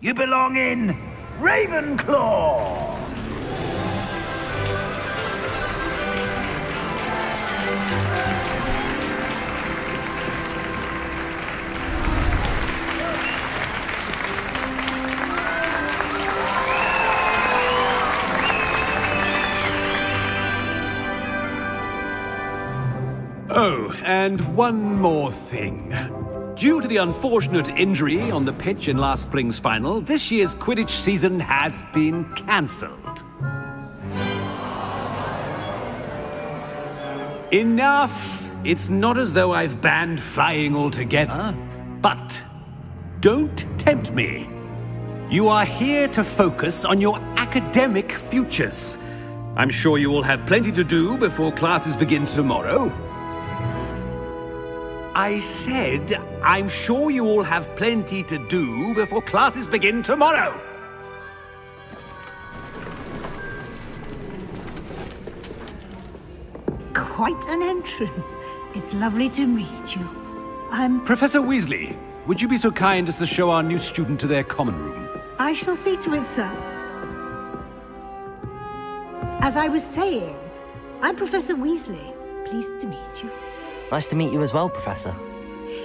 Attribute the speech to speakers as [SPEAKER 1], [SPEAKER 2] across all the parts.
[SPEAKER 1] You belong in Ravenclaw!
[SPEAKER 2] Oh, and one more thing. Due to the unfortunate injury on the pitch in last spring's final, this year's Quidditch season has been cancelled. Enough! It's not as though I've banned flying altogether, but don't tempt me. You are here to focus on your academic futures. I'm sure you will have plenty to do before classes begin tomorrow. I said, I'm sure you all have plenty to do before classes begin tomorrow.
[SPEAKER 3] Quite an entrance. It's lovely to meet you. I'm...
[SPEAKER 2] Professor Weasley, would you be so kind as to show our new student to their common room?
[SPEAKER 3] I shall see to it, sir. As I was saying, I'm Professor Weasley. Pleased to meet you.
[SPEAKER 4] Nice to meet you as well, Professor.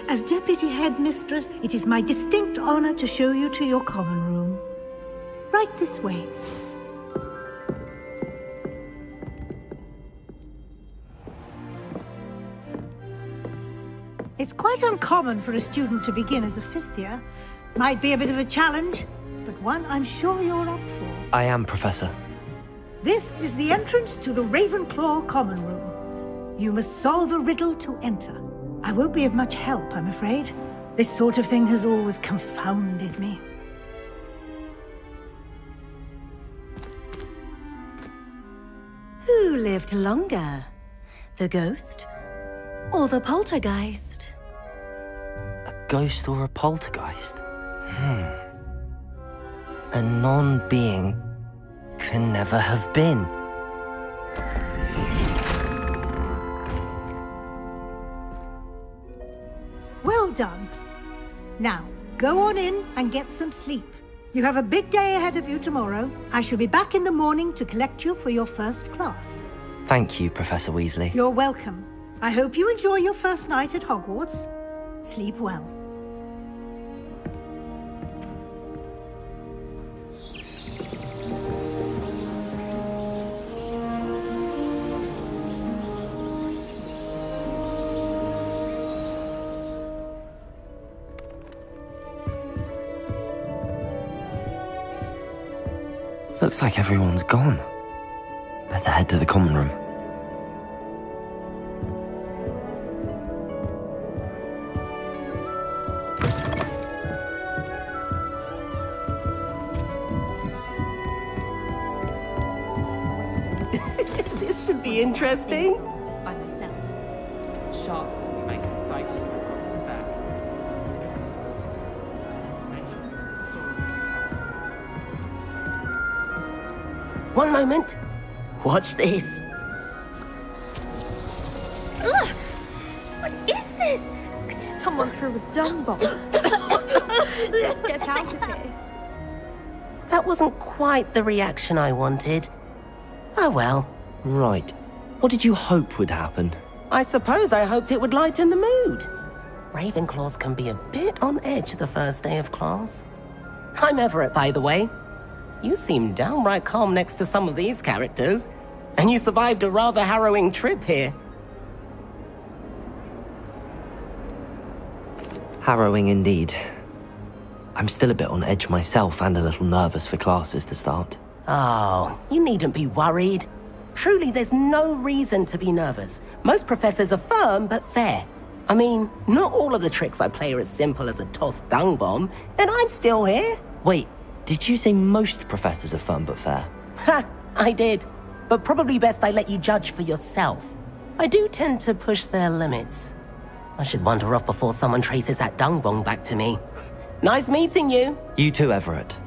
[SPEAKER 3] As Deputy Headmistress, it is my distinct honor to show you to your common room. Right this way. It's quite uncommon for a student to begin as a fifth year. Might be a bit of a challenge, but one I'm sure you're up for.
[SPEAKER 4] I am, Professor.
[SPEAKER 3] This is the entrance to the Ravenclaw common room. You must solve a riddle to enter. I won't be of much help, I'm afraid. This sort of thing has always confounded me.
[SPEAKER 5] Who lived longer? The ghost or the poltergeist?
[SPEAKER 4] A ghost or a poltergeist? A non-being can never have been.
[SPEAKER 3] Well done. Now, go on in and get some sleep. You have a big day ahead of you tomorrow. I shall be back in the morning to collect you for your first class.
[SPEAKER 4] Thank you, Professor Weasley.
[SPEAKER 3] You're welcome. I hope you enjoy your first night at Hogwarts. Sleep well.
[SPEAKER 4] Looks like everyone's gone. Better head to the common room.
[SPEAKER 6] This should be interesting.
[SPEAKER 5] Just by myself.
[SPEAKER 7] Sharp, make a face back.
[SPEAKER 6] One moment. Watch this.
[SPEAKER 5] Ugh! What is this? Someone threw a dung bomb. Let's get out of here.
[SPEAKER 6] That wasn't quite the reaction I wanted. Oh well.
[SPEAKER 4] Right. What did you hope would happen?
[SPEAKER 6] I suppose I hoped it would lighten the mood. Ravenclaws can be a bit on edge the first day of class. I'm Everett, by the way. You seem downright calm next to some of these characters, and you survived a rather harrowing trip here.
[SPEAKER 4] Harrowing indeed. I'm still a bit on edge myself and a little nervous for classes to start.
[SPEAKER 6] Oh, you needn't be worried. Truly, there's no reason to be nervous. Most professors are firm but fair. I mean, not all of the tricks I play are as simple as a tossed dung bomb, and I'm still here.
[SPEAKER 4] Wait, did you say most professors are firm but fair?
[SPEAKER 6] Ha, I did. But probably best I let you judge for yourself. I do tend to push their limits. I should wander off before someone traces that dung bomb back to me. Nice meeting you.
[SPEAKER 4] You too, Everett.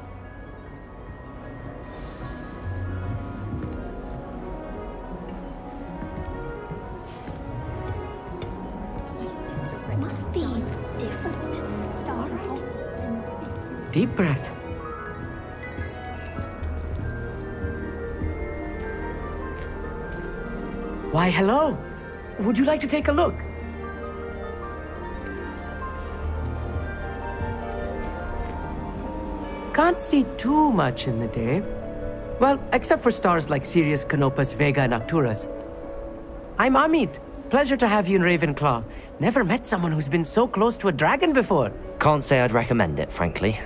[SPEAKER 5] Must be different.
[SPEAKER 6] Deep breath.
[SPEAKER 8] Why, hello. Would you like to take a look? Can't see too much in the day. Well, except for stars like Sirius, Canopus, Vega, and Arcturus. I'm Amit. Pleasure to have you in Ravenclaw. Never met someone who's been so close to a dragon before.
[SPEAKER 4] Can't say I'd recommend it, frankly.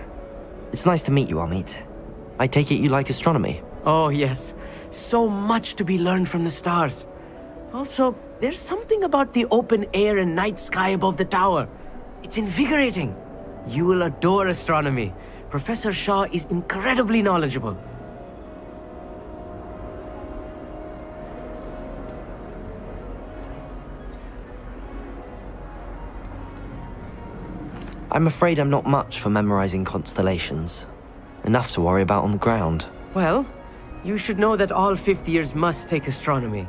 [SPEAKER 4] It's nice to meet you, Amit. I take it you like astronomy?
[SPEAKER 8] Oh, yes. So much to be learned from the stars. Also, there's something about the open air and night sky above the tower. It's invigorating. You will adore astronomy. Professor Shaw is incredibly knowledgeable.
[SPEAKER 4] I'm afraid I'm not much for memorizing constellations. Enough to worry about on the ground.
[SPEAKER 8] Well, you should know that all fifth years must take astronomy.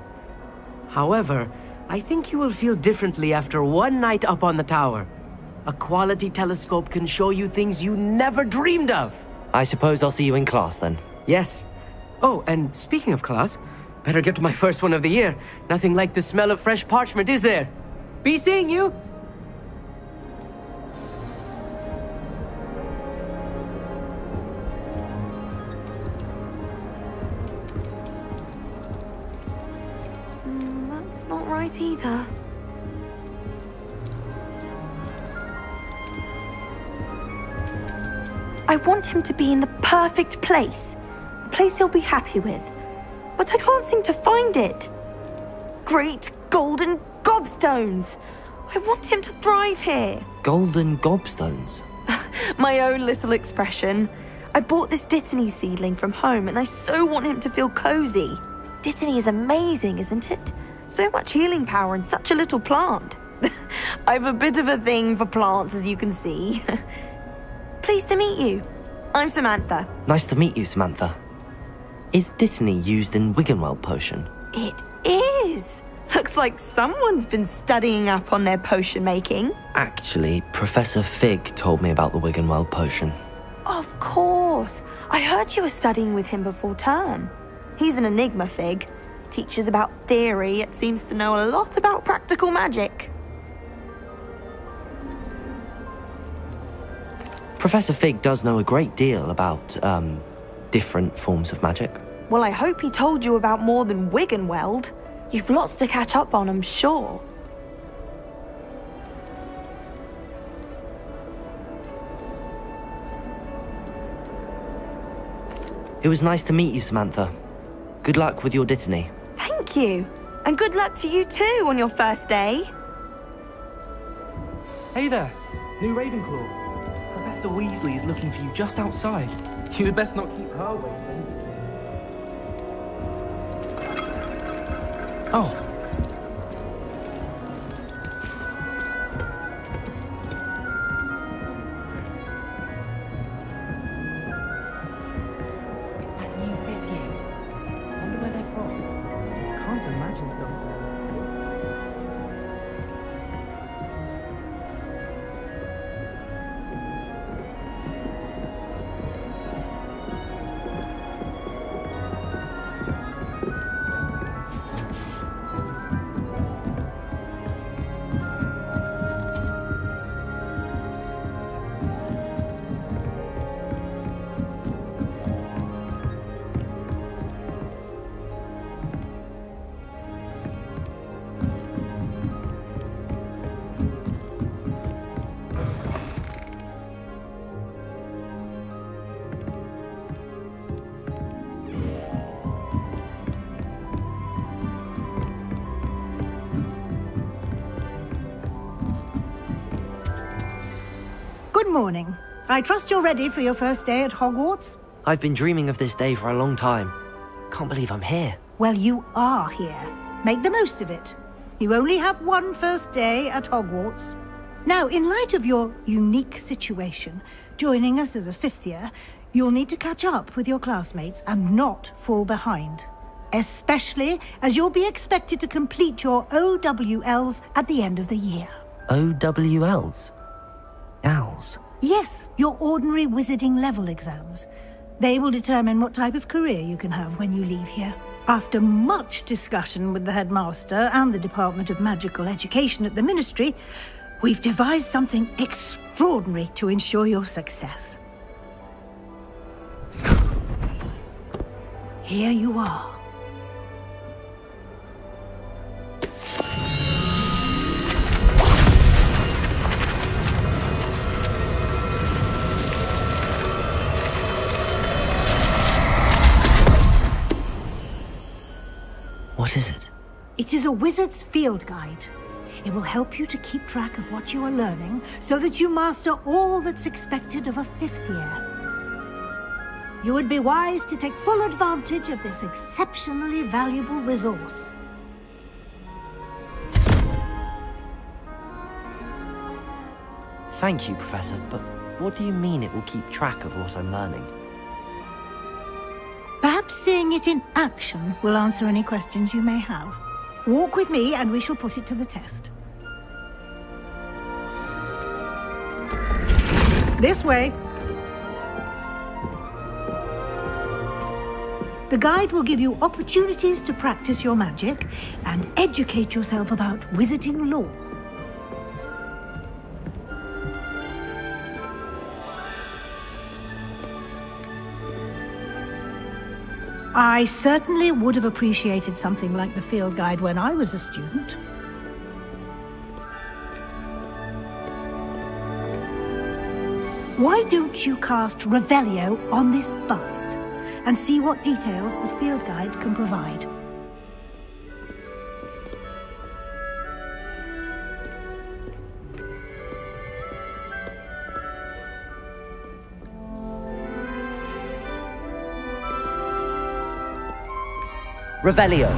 [SPEAKER 8] However, I think you will feel differently after one night up on the tower. A quality telescope can show you things you never dreamed of.
[SPEAKER 4] I suppose I'll see you in class then.
[SPEAKER 8] Yes. Oh, and speaking of class, better get to my first one of the year. Nothing like the smell of fresh parchment, is there? Be seeing you!
[SPEAKER 5] That's not right either. I want him to be in the perfect place. A place he'll be happy with. But I can't seem to find it. Great golden gobstones! I want him to thrive here.
[SPEAKER 4] Golden gobstones?
[SPEAKER 5] My own little expression. I bought this Dittany seedling from home and I so want him to feel cozy. Dittany is amazing, isn't it? So much healing power in such a little plant. I've a bit of a thing for plants, as you can see. Pleased to meet you. I'm Samantha.
[SPEAKER 4] Nice to meet you, Samantha. Is Dittany used in Wiggenweld potion?
[SPEAKER 5] It is. Looks like someone's been studying up on their potion making.
[SPEAKER 4] Actually, Professor Fig told me about the Wiggenweld potion.
[SPEAKER 5] Of course. I heard you were studying with him before term. He's an enigma, Fig. Teaches about theory, yet seems to know a lot about practical magic.
[SPEAKER 4] Professor Fig does know a great deal about, different forms of magic.
[SPEAKER 5] Well, I hope he told you about more than Wiggenweld. You've lots to catch up on, I'm sure.
[SPEAKER 4] It was nice to meet you, Samantha. Good luck with your Dittany.
[SPEAKER 5] Thank you. And good luck to you too on your first day.
[SPEAKER 7] Hey there, new Ravenclaw. Professor Weasley is looking for you just outside. You had best not keep her waiting.
[SPEAKER 8] Oh.
[SPEAKER 7] It's that new fifth year. Wonder where they're from. Can't imagine them.
[SPEAKER 3] Good morning. I trust you're ready for your first day at Hogwarts?
[SPEAKER 4] I've been dreaming of this day for a long time. Can't believe I'm here.
[SPEAKER 3] Well, you are here. Make the most of it. You only have one first day at Hogwarts. Now, in light of your unique situation, joining us as a fifth year, you'll need to catch up with your classmates and not fall behind. Especially as you'll be expected to complete your OWLs at the end of the year.
[SPEAKER 4] OWLs? Owls?
[SPEAKER 3] Yes, your ordinary wizarding level exams. They will determine what type of career you can have when you leave here. After much discussion with the headmaster and the Department of Magical Education at the Ministry, we've devised something extraordinary to ensure your success. Here you are.
[SPEAKER 4] What is it?
[SPEAKER 3] It is a wizard's field guide. It will help you to keep track of what you are learning so that you master all that's expected of a 5th year. You would be wise to take full advantage of this exceptionally valuable resource.
[SPEAKER 4] Thank you, Professor, but what do you mean it will keep track of what I'm learning?
[SPEAKER 3] Perhaps seeing it in action will answer any questions you may have. Walk with me and we shall put it to the test. This way. The guide will give you opportunities to practice your magic and educate yourself about wizarding lore. I certainly would have appreciated something like the field guide when I was a student. Why don't you cast Revelio on this bust and see what details the field guide can provide?
[SPEAKER 4] Revelio.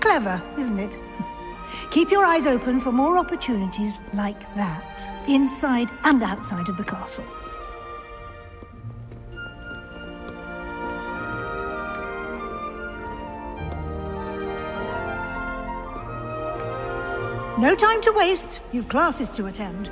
[SPEAKER 4] Clever, isn't it? Keep your eyes open for more opportunities like that, inside and outside of the castle. No time to waste. You've classes to attend.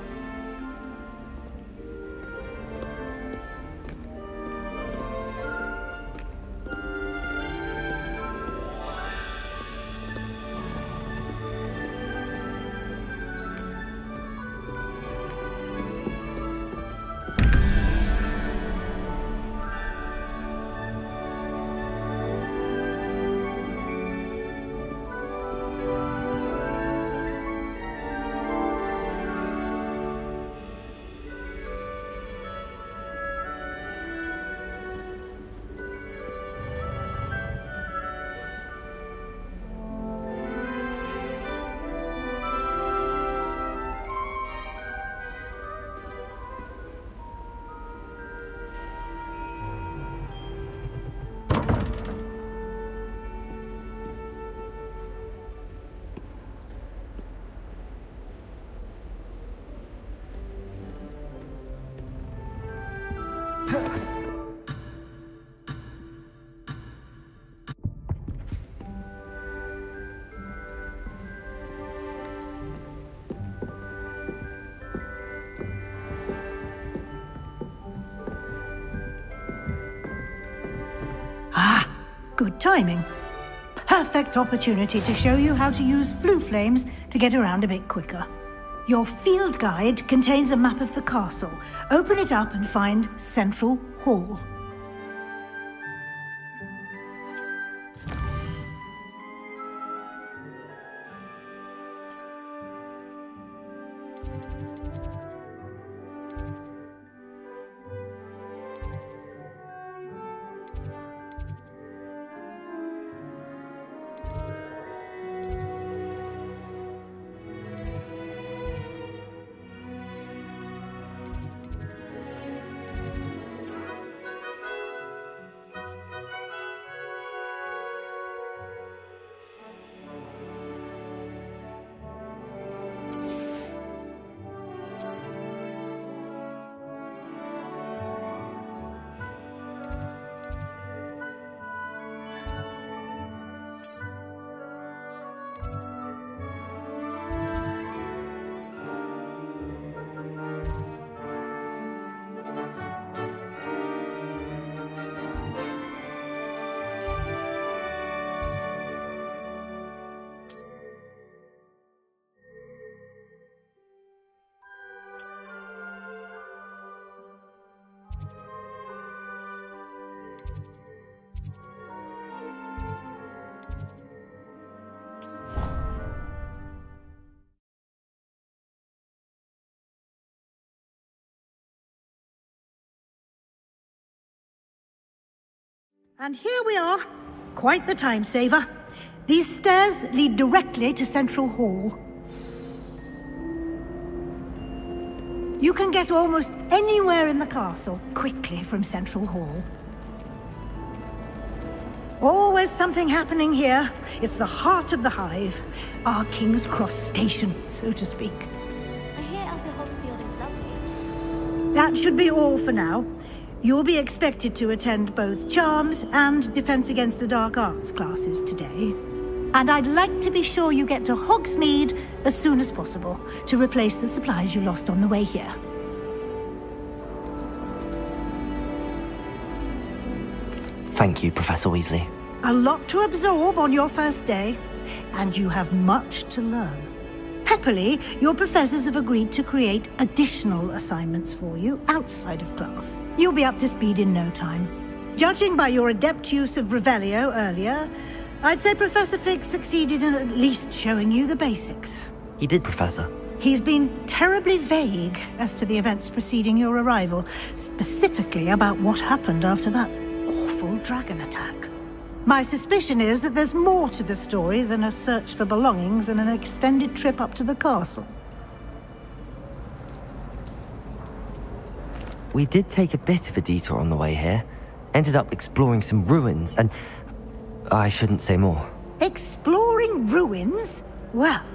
[SPEAKER 4] Good timing. Perfect opportunity to show you how to use flue flames to get around a bit quicker. Your field guide contains a map of the castle. Open it up and find Central Hall. And here we are. Quite the time saver. These stairs lead directly to Central Hall. You can get almost anywhere in the castle quickly from Central Hall. Always something happening here. It's the heart of the hive. Our King's Cross station, so to speak.
[SPEAKER 9] I hear Uncle Hogsfield is lovely.
[SPEAKER 4] That should be all for now. You'll be expected to attend both Charms and Defense Against the Dark Arts classes today. And I'd like to be sure you get to Hogsmeade as soon as possible to replace the supplies you lost on the way here.
[SPEAKER 8] Thank you, Professor Weasley.
[SPEAKER 4] A lot to absorb on your first day, and you have much to learn. Happily, your professors have agreed to create additional assignments for you outside of class. You'll be up to speed in no time. Judging by your adept use of Revelio earlier, I'd say Professor Fig succeeded in at least showing you the basics.
[SPEAKER 8] He did, Professor.
[SPEAKER 4] He's been terribly vague as to the events preceding your arrival, specifically about what happened after that awful dragon attack. My suspicion is that there's more to the story than a search for belongings and an extended trip up to the castle.
[SPEAKER 8] We did take a bit of a detour on the way here. Ended up exploring some ruins and... I shouldn't say more.
[SPEAKER 4] Exploring ruins? Well,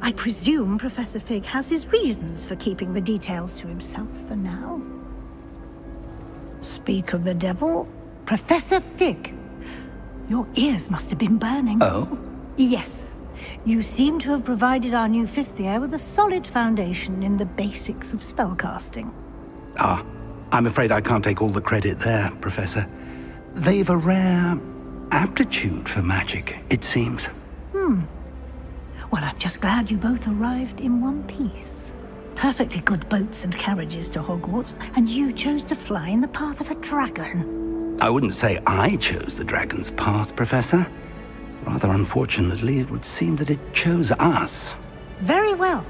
[SPEAKER 4] I presume Professor Fig has his reasons for keeping the details to himself for now. Speak of the devil, Professor Fig. Your ears must have been burning.
[SPEAKER 2] Oh?
[SPEAKER 4] Yes. You seem to have provided our new fifth year with a solid foundation in the basics of spellcasting.
[SPEAKER 2] Ah, I'm afraid I can't take all the credit there, Professor. They've a rare aptitude for magic, it seems.
[SPEAKER 4] Well, I'm just glad you both arrived in one piece. Perfectly good boats and carriages to Hogwarts, and you chose to fly in the path of a dragon.
[SPEAKER 2] I wouldn't say I chose the dragon's path, Professor. Rather unfortunately, it would seem that it chose us.
[SPEAKER 4] Very well.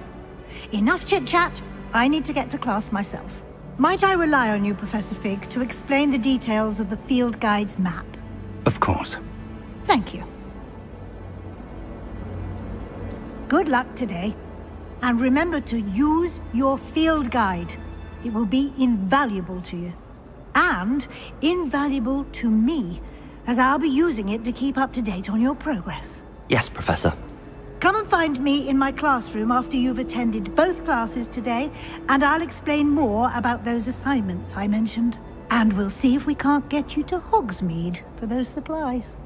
[SPEAKER 4] Enough chit-chat. I need to get to class myself. Might I rely on you, Professor Fig, to explain the details of the field guide's map?
[SPEAKER 2] Of course.
[SPEAKER 4] Thank you. Good luck today. And remember to use your field guide. It will be invaluable to you. And invaluable to me, as I'll be using it to keep up to date on your progress.
[SPEAKER 8] Yes, Professor.
[SPEAKER 4] Come and find me in my classroom after you've attended both classes today, and I'll explain more about those assignments I mentioned. And we'll see if we can't get you to Hogsmeade for those supplies.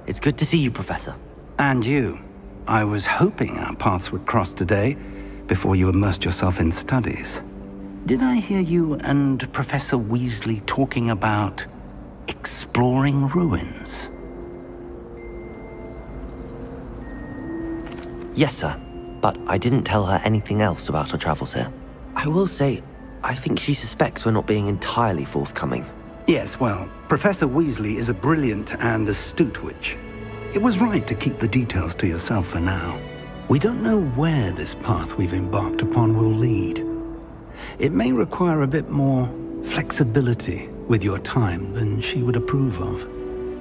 [SPEAKER 8] It's good to see you, Professor.
[SPEAKER 2] And you. I was hoping our paths would cross today, before you immersed yourself in studies. Did I hear you and Professor Weasley talking about exploring ruins?
[SPEAKER 8] Yes, sir. But I didn't tell her anything else about our travels here. I will say, I think she suspects we're not being entirely forthcoming.
[SPEAKER 2] Yes, well, Professor Weasley is a brilliant and astute witch. It was right to keep the details to yourself for now. We don't know where this path we've embarked upon will lead. It may require a bit more flexibility with your time than she would approve of.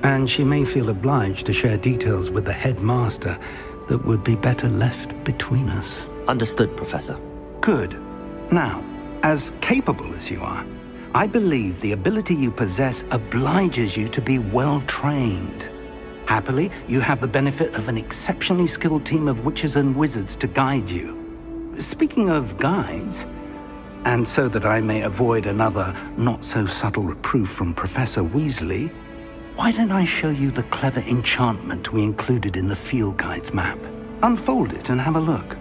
[SPEAKER 2] And she may feel obliged to share details with the headmaster that would be better left between us.
[SPEAKER 8] Understood, Professor.
[SPEAKER 2] Good. Now, as capable as you are, I believe the ability you possess obliges you to be well-trained. Happily, you have the benefit of an exceptionally skilled team of witches and wizards to guide you. Speaking of guides, and so that I may avoid another not-so-subtle reproof from Professor Weasley, why don't I show you the clever enchantment we included in the field guide's map? Unfold it and have a look.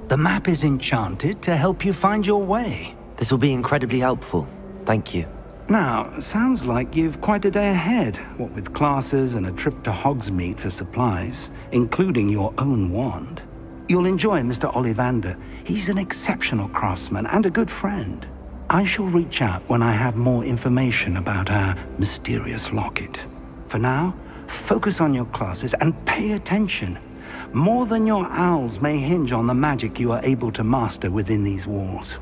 [SPEAKER 2] The map is enchanted to help you find your way.
[SPEAKER 8] This will be incredibly helpful. Thank you.
[SPEAKER 10] Now, sounds like you've quite a day ahead, what with classes and a trip to Hogsmeade for supplies, including your own wand. You'll enjoy Mr. Ollivander. He's an exceptional craftsman and a good friend. I shall reach out when I have more information about our mysterious locket. For now, focus on your classes and pay attention. More than your owls may hinge on the magic you are able to master within these walls.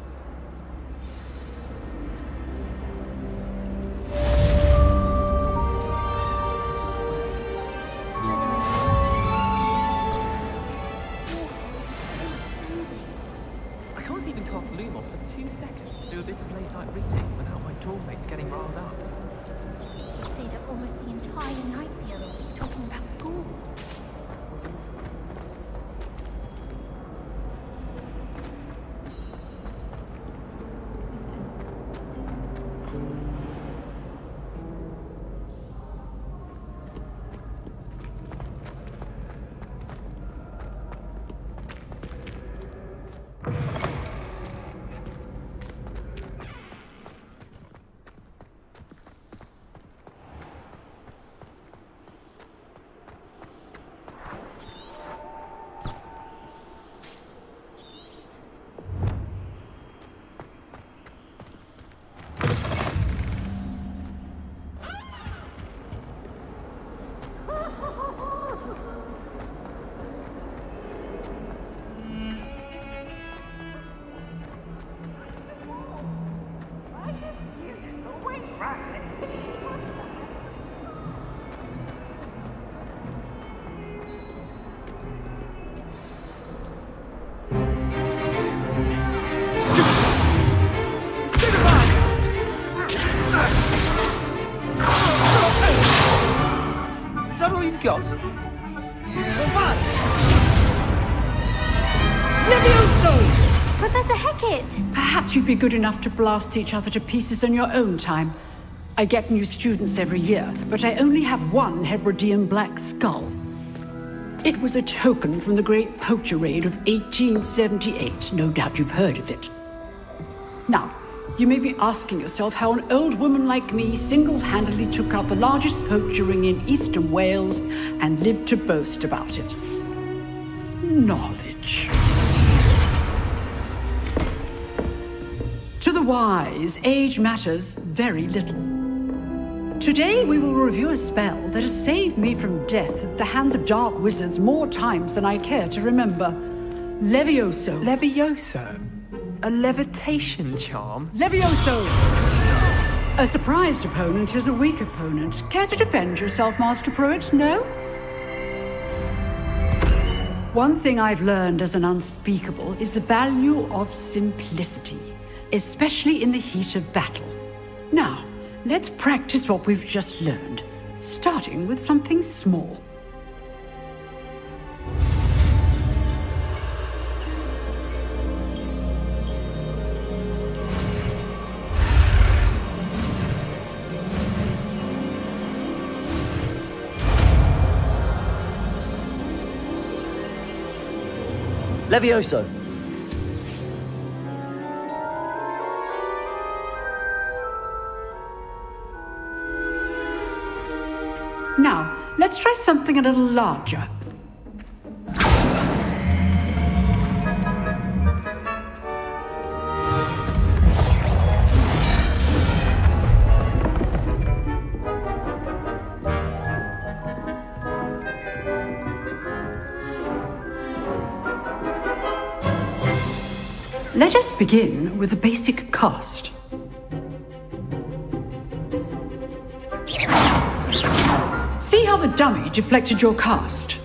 [SPEAKER 1] Got?
[SPEAKER 9] Levioso! Professor Hecat!
[SPEAKER 11] Perhaps you'd be good enough to blast each other to pieces on your own time. I get new students every year, but I only have one Hebridean black skull. It was a token from the Great Poacher Raid of 1878. No doubt you've heard of it. Now, you may be asking yourself how an old woman like me single-handedly took out the largest poacher ring in eastern Wales and lived to boast about it. Knowledge. To the wise, age matters very little. Today we will review a spell that has saved me from death at the hands of dark wizards more times than I care to remember. Levioso.
[SPEAKER 12] Levioso? A levitation charm?
[SPEAKER 11] Levioso! A surprised opponent is a weak opponent. Care to defend yourself, Master Pruitt? No? One thing I've learned as an unspeakable is the value of simplicity, especially in the heat of battle. Now, let's practice what we've just learned, starting with something small.
[SPEAKER 12] Levioso.
[SPEAKER 11] Now, let's try something a little larger. Let us begin with the basic cast. See how the dummy deflected your cast?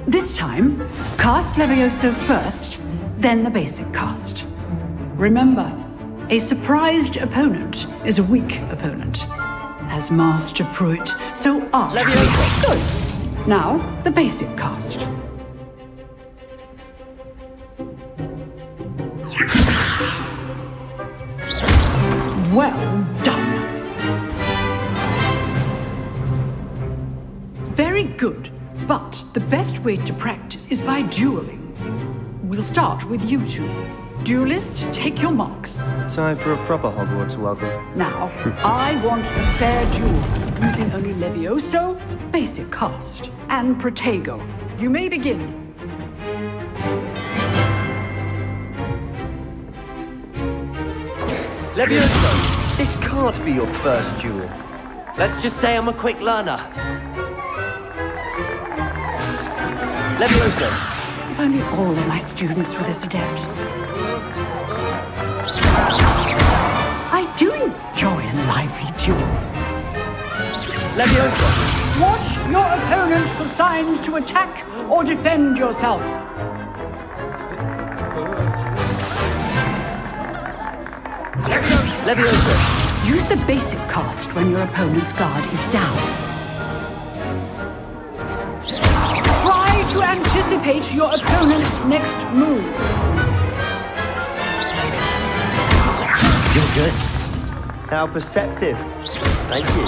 [SPEAKER 11] This time, cast Levioso first, then the basic cast. Remember, a surprised opponent is a weak opponent. As Master Pruitt, so are Levioso. Good. Now, the basic cast. Well done. Very good, but the best way to practice is by dueling. We'll start with you two. Duelists, take your marks.
[SPEAKER 12] Time for a proper Hogwarts welcome.
[SPEAKER 11] Now, I want a fair duel, using only Levioso, basic cast, and Protego. You may begin.
[SPEAKER 12] Levioso, this can't be your first duel.
[SPEAKER 8] Let's just say I'm a quick learner.
[SPEAKER 12] Levioso.
[SPEAKER 11] If only all of my students were this adept. I do enjoy a lively duel.
[SPEAKER 12] Levioso.
[SPEAKER 11] Watch your opponent for signs to attack or defend yourself.
[SPEAKER 12] Levioso.
[SPEAKER 11] Use the basic cast when your opponent's guard is down. Try to anticipate your opponent's next move.
[SPEAKER 12] You're good. How perceptive. Thank you.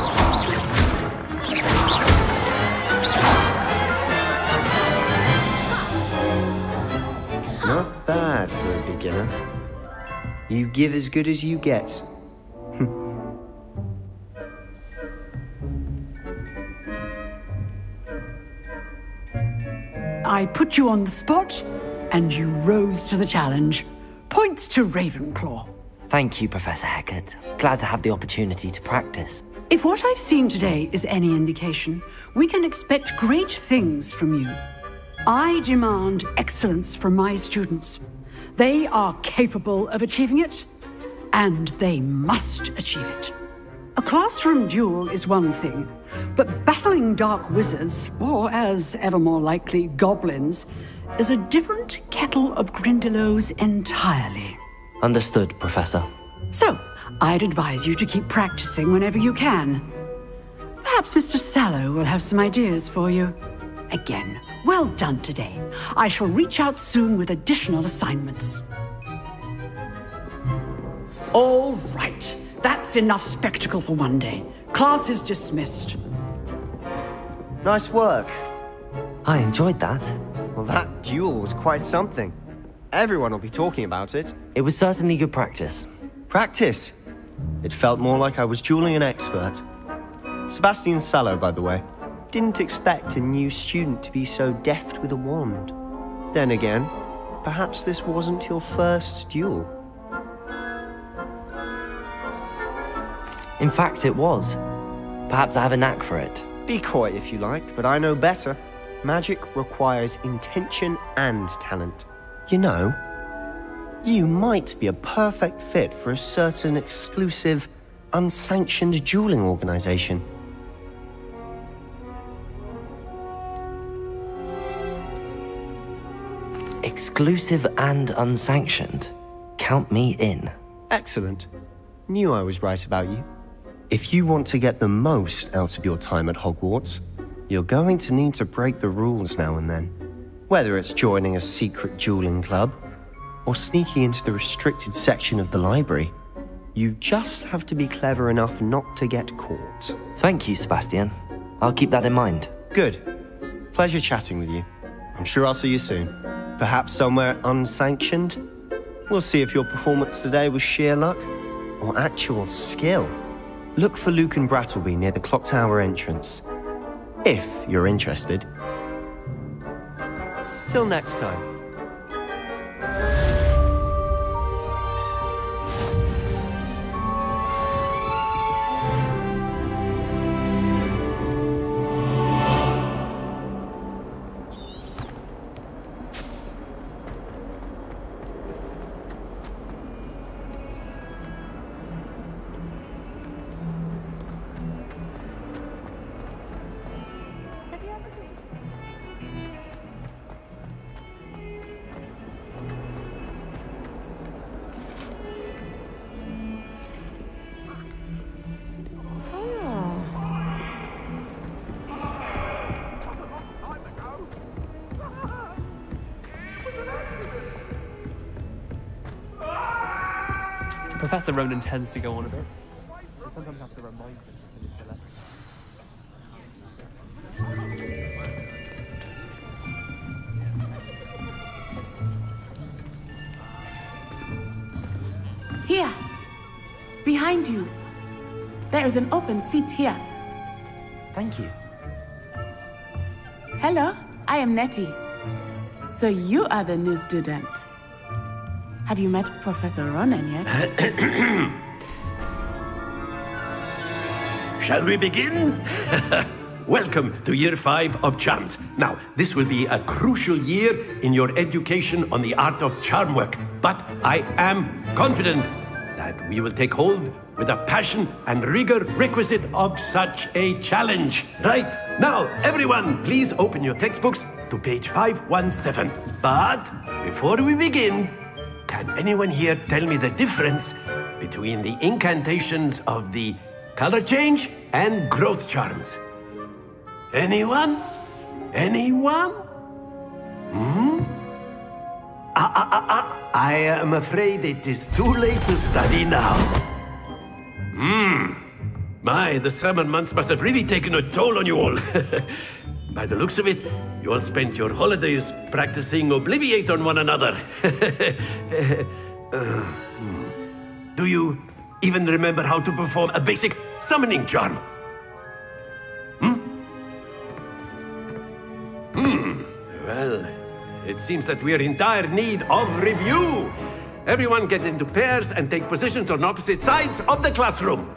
[SPEAKER 12] Not bad for a beginner. You give as good as you get.
[SPEAKER 11] I put you on the spot, and you rose to the challenge. Points to Ravenclaw.
[SPEAKER 8] Thank you, Professor Hecat. Glad to have the opportunity to practice.
[SPEAKER 11] If what I've seen today is any indication, we can expect great things from you. I demand excellence from my students. They are capable of achieving it, and they must achieve it. A classroom duel is one thing, but battling dark wizards, or as ever more likely, goblins, is a different kettle of Grindylows entirely.
[SPEAKER 8] Understood, Professor.
[SPEAKER 11] So, I'd advise you to keep practicing whenever you can. Perhaps Mr. Sallow will have some ideas for you. Again, well done today. I shall reach out soon with additional assignments. All right. That's enough spectacle for one day. Class is dismissed.
[SPEAKER 12] Nice work.
[SPEAKER 8] I enjoyed that.
[SPEAKER 12] Well, that duel was quite something. Everyone will be talking about it.
[SPEAKER 8] It was certainly good practice.
[SPEAKER 12] Practice? It felt more like I was dueling an expert. Sebastian Sallow, by the way. Didn't expect a new student to be so deft with a wand. Then again, perhaps this wasn't your first duel.
[SPEAKER 8] In fact, it was. Perhaps I have a knack for it.
[SPEAKER 12] Be coy if you like, but I know better. Magic requires intention and talent. You know, you might be a perfect fit for a certain exclusive, unsanctioned dueling organization.
[SPEAKER 8] Exclusive and unsanctioned. Count me in.
[SPEAKER 12] Excellent. Knew I was right about you. If you want to get the most out of your time at Hogwarts, you're going to need to break the rules now and then. Whether it's joining a secret dueling club, or sneaking into the restricted section of the library, you just have to be clever enough not to get caught.
[SPEAKER 8] Thank you, Sebastian. I'll keep that in mind.
[SPEAKER 12] Good. Pleasure chatting with you. I'm sure I'll see you soon. Perhaps somewhere unsanctioned? We'll see if your performance today was sheer luck or actual skill. Look for Luke and Brattleby near the clock tower entrance, if you're interested. Till next time.
[SPEAKER 7] Professor Ronan tends to go on a bit. I sometimes have to remind him.
[SPEAKER 13] Here. Behind you. There is an open seat here.
[SPEAKER 8] Thank you.
[SPEAKER 13] Hello, I am Nettie. So you are the new student. Have you met Professor Ronan yet?
[SPEAKER 14] Shall we begin? Welcome to Year 5 of Charms. Now, this will be a crucial year in your education on the art of charm work. But I am confident that we will take hold with the passion and rigor requisite of such a challenge. Right, now, everyone, please open your textbooks to page 517. But before we begin, can anyone here tell me the difference between the incantations of the color change and growth charms? Anyone? Anyone? I am afraid it is too late to study now. My, the summer months must have really taken a toll on you all. By the looks of it, you all spent your holidays practicing Obliviate on one another. Do you even remember how to perform a basic summoning charm? Well, it seems that we are in dire need of review. Everyone get into pairs and take positions on opposite sides of the classroom.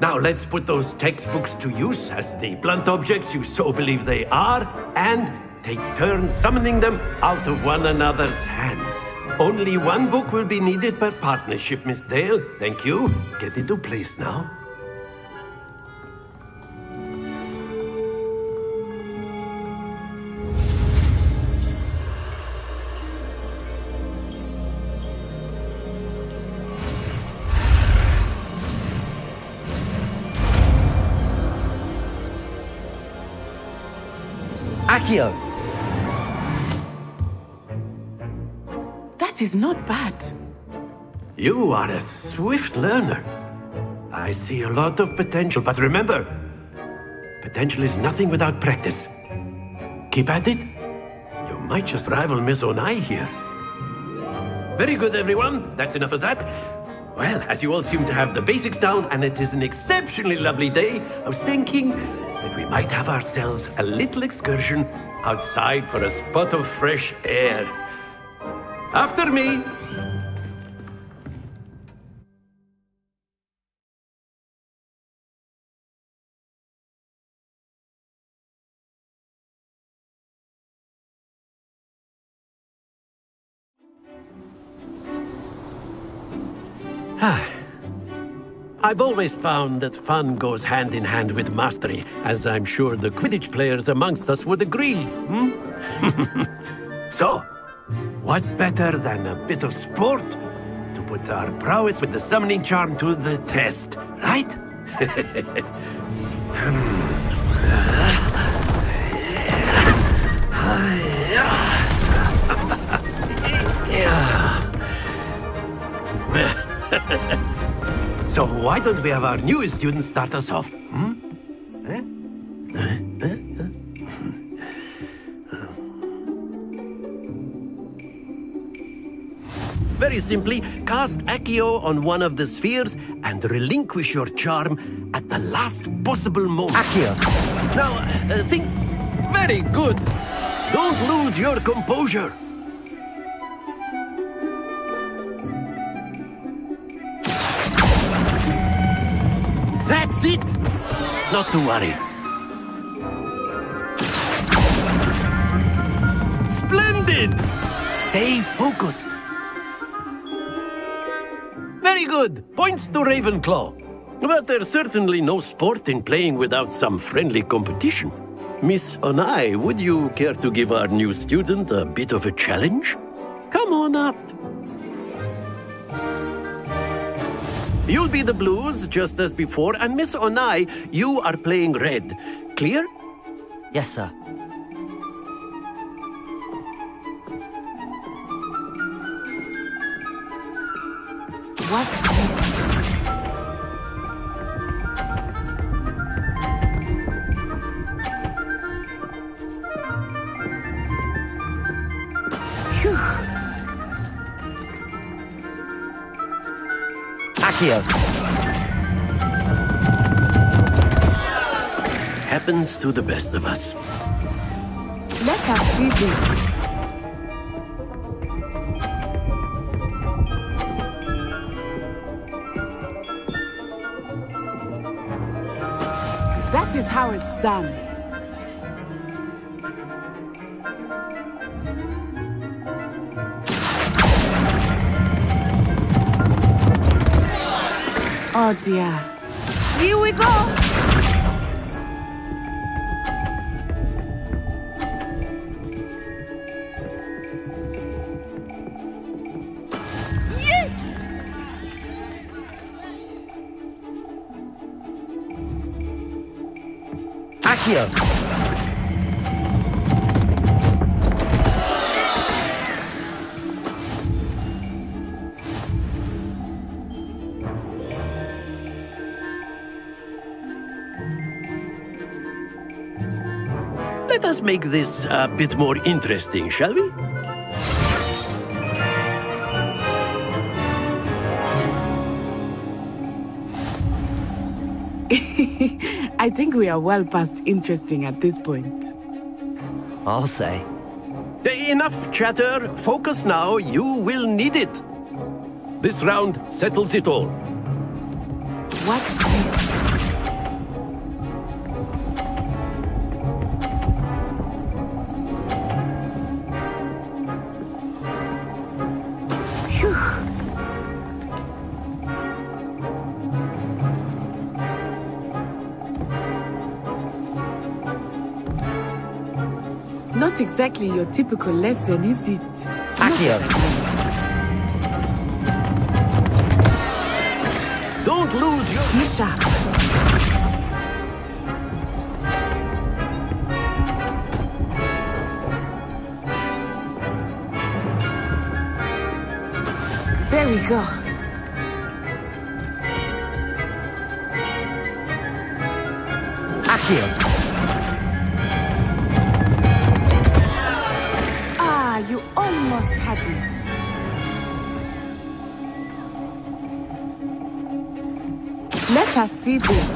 [SPEAKER 14] Now let's put those textbooks to use as the blunt objects you so believe they are, and take turns summoning them out of one another's hands. Only one book will be needed per partnership, Miss Dale. Thank you. Get into place now.
[SPEAKER 8] Akio!
[SPEAKER 13] That is not bad.
[SPEAKER 14] You are a swift learner. I see a lot of potential, but remember, potential is nothing without practice. Keep at it. You might just rival Miss Onai here. Very good, everyone. That's enough of that. Well, as you all seem to have the basics down, and it is an exceptionally lovely day, I was thinking that we might have ourselves a little excursion outside for a spot of fresh air. After me! I've always found that fun goes hand in hand with mastery, as I'm sure the Quidditch players amongst us would agree. So, what better than a bit of sport to put our prowess with the summoning charm to the test, right? So why don't we have our newest student start us off? Very simply, cast Accio on one of the spheres and relinquish your charm at the last possible moment.
[SPEAKER 8] Accio!
[SPEAKER 14] Now, think. Very good. Don't lose your composure. That's it! Not to worry. Splendid! Stay focused. Very good. Points to Ravenclaw. But there's certainly no sport in playing without some friendly competition. Miss Onai, would you care to give our new student a bit of a challenge? Come on up. You'll be the blues, just as before, and Miss Onai, you are playing red. Clear?
[SPEAKER 8] Yes, sir.
[SPEAKER 13] What's this?
[SPEAKER 6] Accio.
[SPEAKER 14] Happens to the best of us.
[SPEAKER 13] Let us see this. That is how it's done. Oh dear. Here we go. Yes!
[SPEAKER 6] Accio.
[SPEAKER 14] Let us make this a bit more interesting, shall we?
[SPEAKER 13] I think we are well past interesting at this point.
[SPEAKER 8] I'll say.
[SPEAKER 14] Enough chatter. Focus now. You will need it. This round settles it all.
[SPEAKER 13] Watch this. Not exactly your typical lesson, is it?
[SPEAKER 6] Accio.
[SPEAKER 14] Don't lose your...
[SPEAKER 13] Be sharp. There we go.
[SPEAKER 6] Accio.
[SPEAKER 13] You almost had it. Let us see this.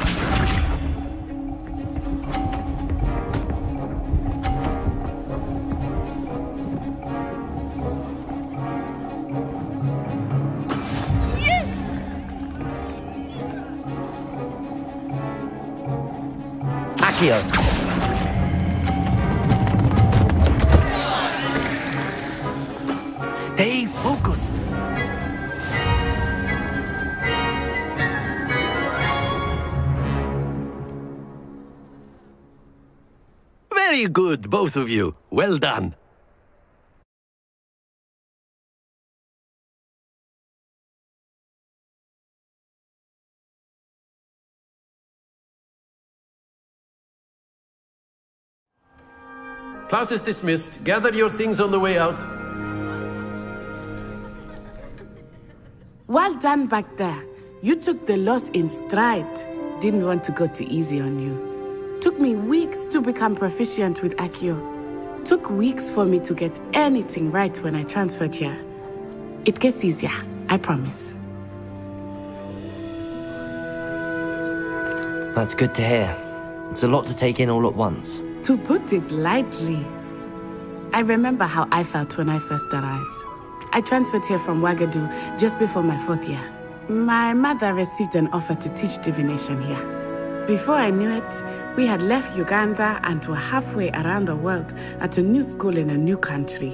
[SPEAKER 13] Yes!
[SPEAKER 6] Accio.
[SPEAKER 14] Stay focused. Very good, both of you. Well done. Class is dismissed. Gather your things on the way out.
[SPEAKER 13] Well done back there. You took the loss in stride. Didn't want to go too easy on you. Took me weeks to become proficient with Accio. Took weeks for me to get anything right when I transferred here. It gets easier, I promise.
[SPEAKER 8] That's good to hear. It's a lot to take in all at once.
[SPEAKER 13] To put it lightly, I remember how I felt when I first arrived. I transferred here from Ouagadougou just before my 4th year. My mother received an offer to teach divination here. Before I knew it, we had left Uganda and were halfway around the world at a new school in a new country.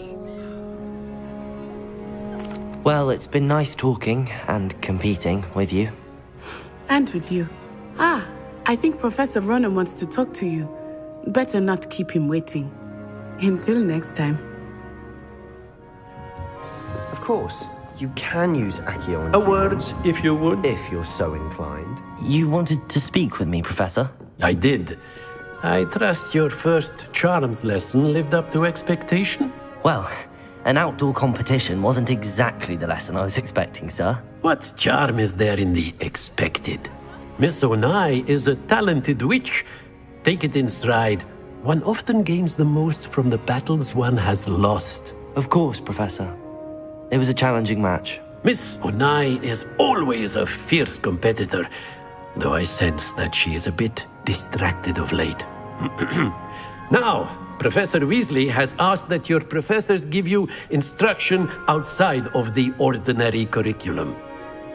[SPEAKER 8] Well, it's been nice talking and competing with you.
[SPEAKER 13] And with you. Ah, I think Professor Ronan wants to talk to you. Better not keep him waiting. Until next time.
[SPEAKER 12] Of course, you can use Accio on
[SPEAKER 14] A word, if you would.
[SPEAKER 12] if you're so inclined.
[SPEAKER 8] You wanted to speak with me, Professor?
[SPEAKER 14] I did. I trust your first charms lesson lived up to expectation?
[SPEAKER 8] Well, an outdoor competition wasn't exactly the lesson I was expecting, sir.
[SPEAKER 14] What charm is there in the expected? Miss Onai is a talented witch. Take it in stride. One often gains the most from the battles one has lost.
[SPEAKER 8] Of course, Professor. It was a challenging match.
[SPEAKER 14] Miss Onai is always a fierce competitor, though I sense that she is a bit distracted of late. Now, Professor Weasley has asked that your professors give you instruction outside of the ordinary curriculum.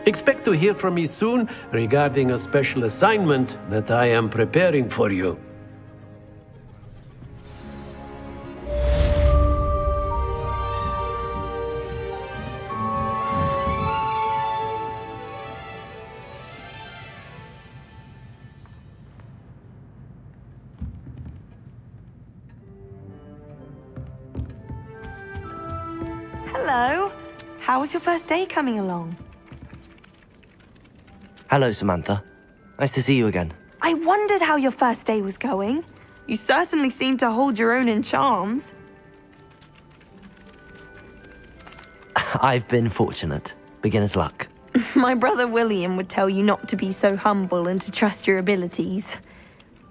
[SPEAKER 14] Expect to hear from me soon regarding a special assignment that I am preparing for you.
[SPEAKER 5] Hello. How was your first day coming along?
[SPEAKER 15] Hello, Samantha. Nice to see you again.
[SPEAKER 5] I wondered how your first day was going. You certainly seem to hold your own in charms.
[SPEAKER 15] I've been fortunate. Beginner's luck.
[SPEAKER 5] My brother William would tell you not to be so humble and to trust your abilities.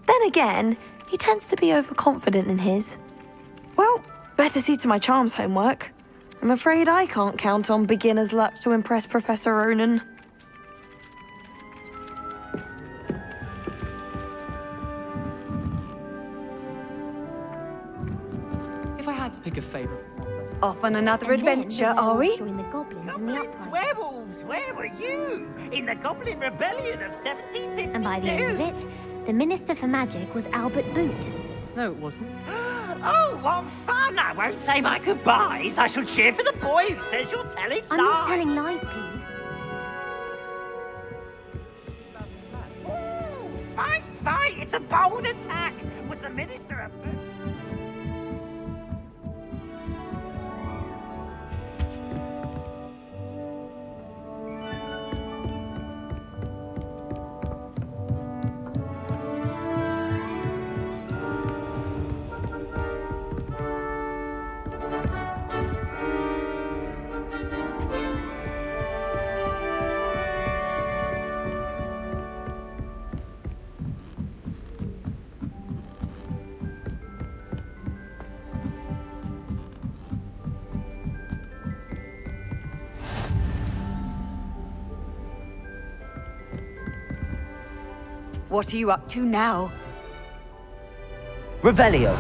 [SPEAKER 5] Then again, he tends to be overconfident in his. Well, better see to my charms homework. I'm afraid I can't count on beginner's luck to impress Professor Onan.
[SPEAKER 7] If I had to pick a favourite.
[SPEAKER 16] Off on another adventure, are we?
[SPEAKER 1] Werewolves, where were you? In the Goblin Rebellion of 1752.
[SPEAKER 9] And by the end of it, the Minister for Magic was Albert Boot.
[SPEAKER 7] No, it wasn't.
[SPEAKER 1] Oh, what fun! I won't say my goodbyes. I shall cheer for the boy who says you're telling lies.
[SPEAKER 9] I'm not telling lies, Peeves.
[SPEAKER 1] Fight, fight! It's a bold attack! Was the Minister a...
[SPEAKER 16] What are you up to now?
[SPEAKER 15] Revelio.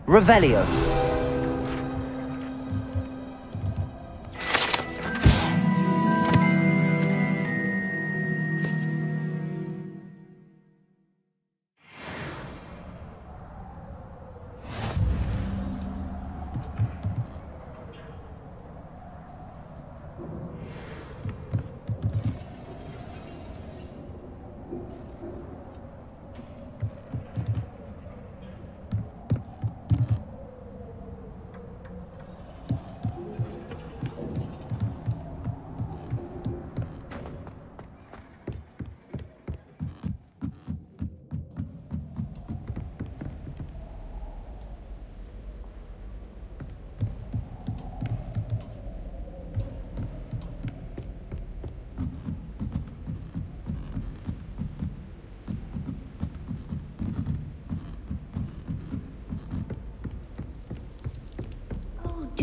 [SPEAKER 15] Revelio.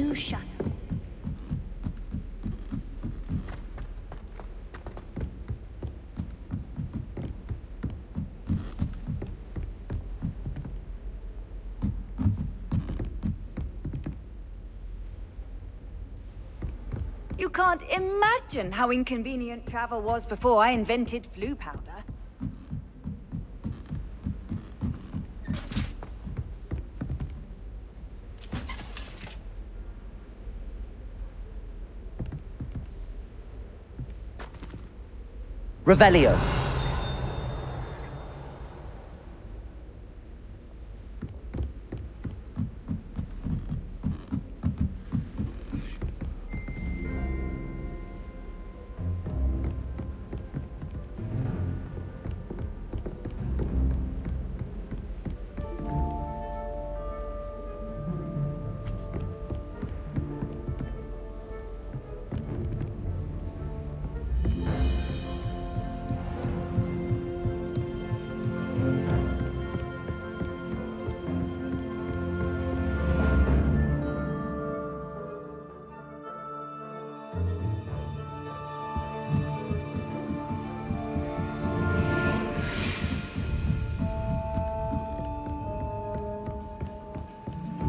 [SPEAKER 9] Do shut up.
[SPEAKER 16] You can't imagine how inconvenient travel was before I invented flu powder.
[SPEAKER 15] Revelio.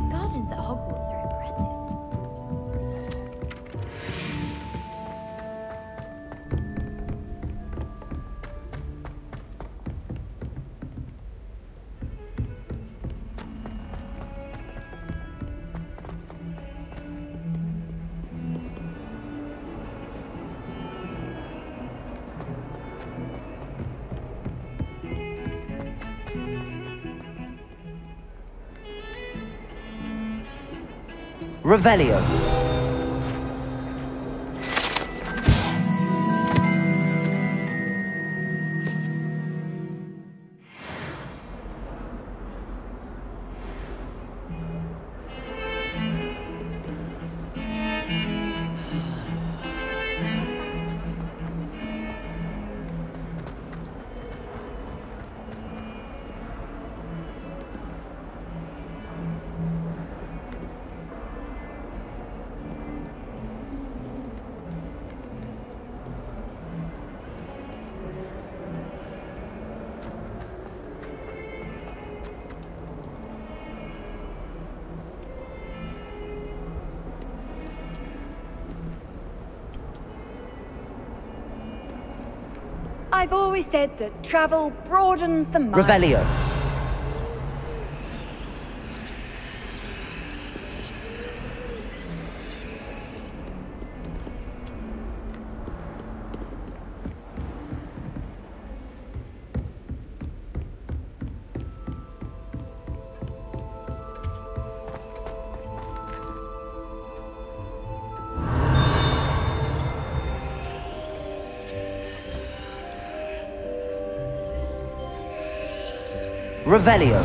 [SPEAKER 9] Gardens at Hogwarts are impressive.
[SPEAKER 15] Revelio.
[SPEAKER 16] I've always said that travel broadens the mind.
[SPEAKER 15] Revelio. Revelio.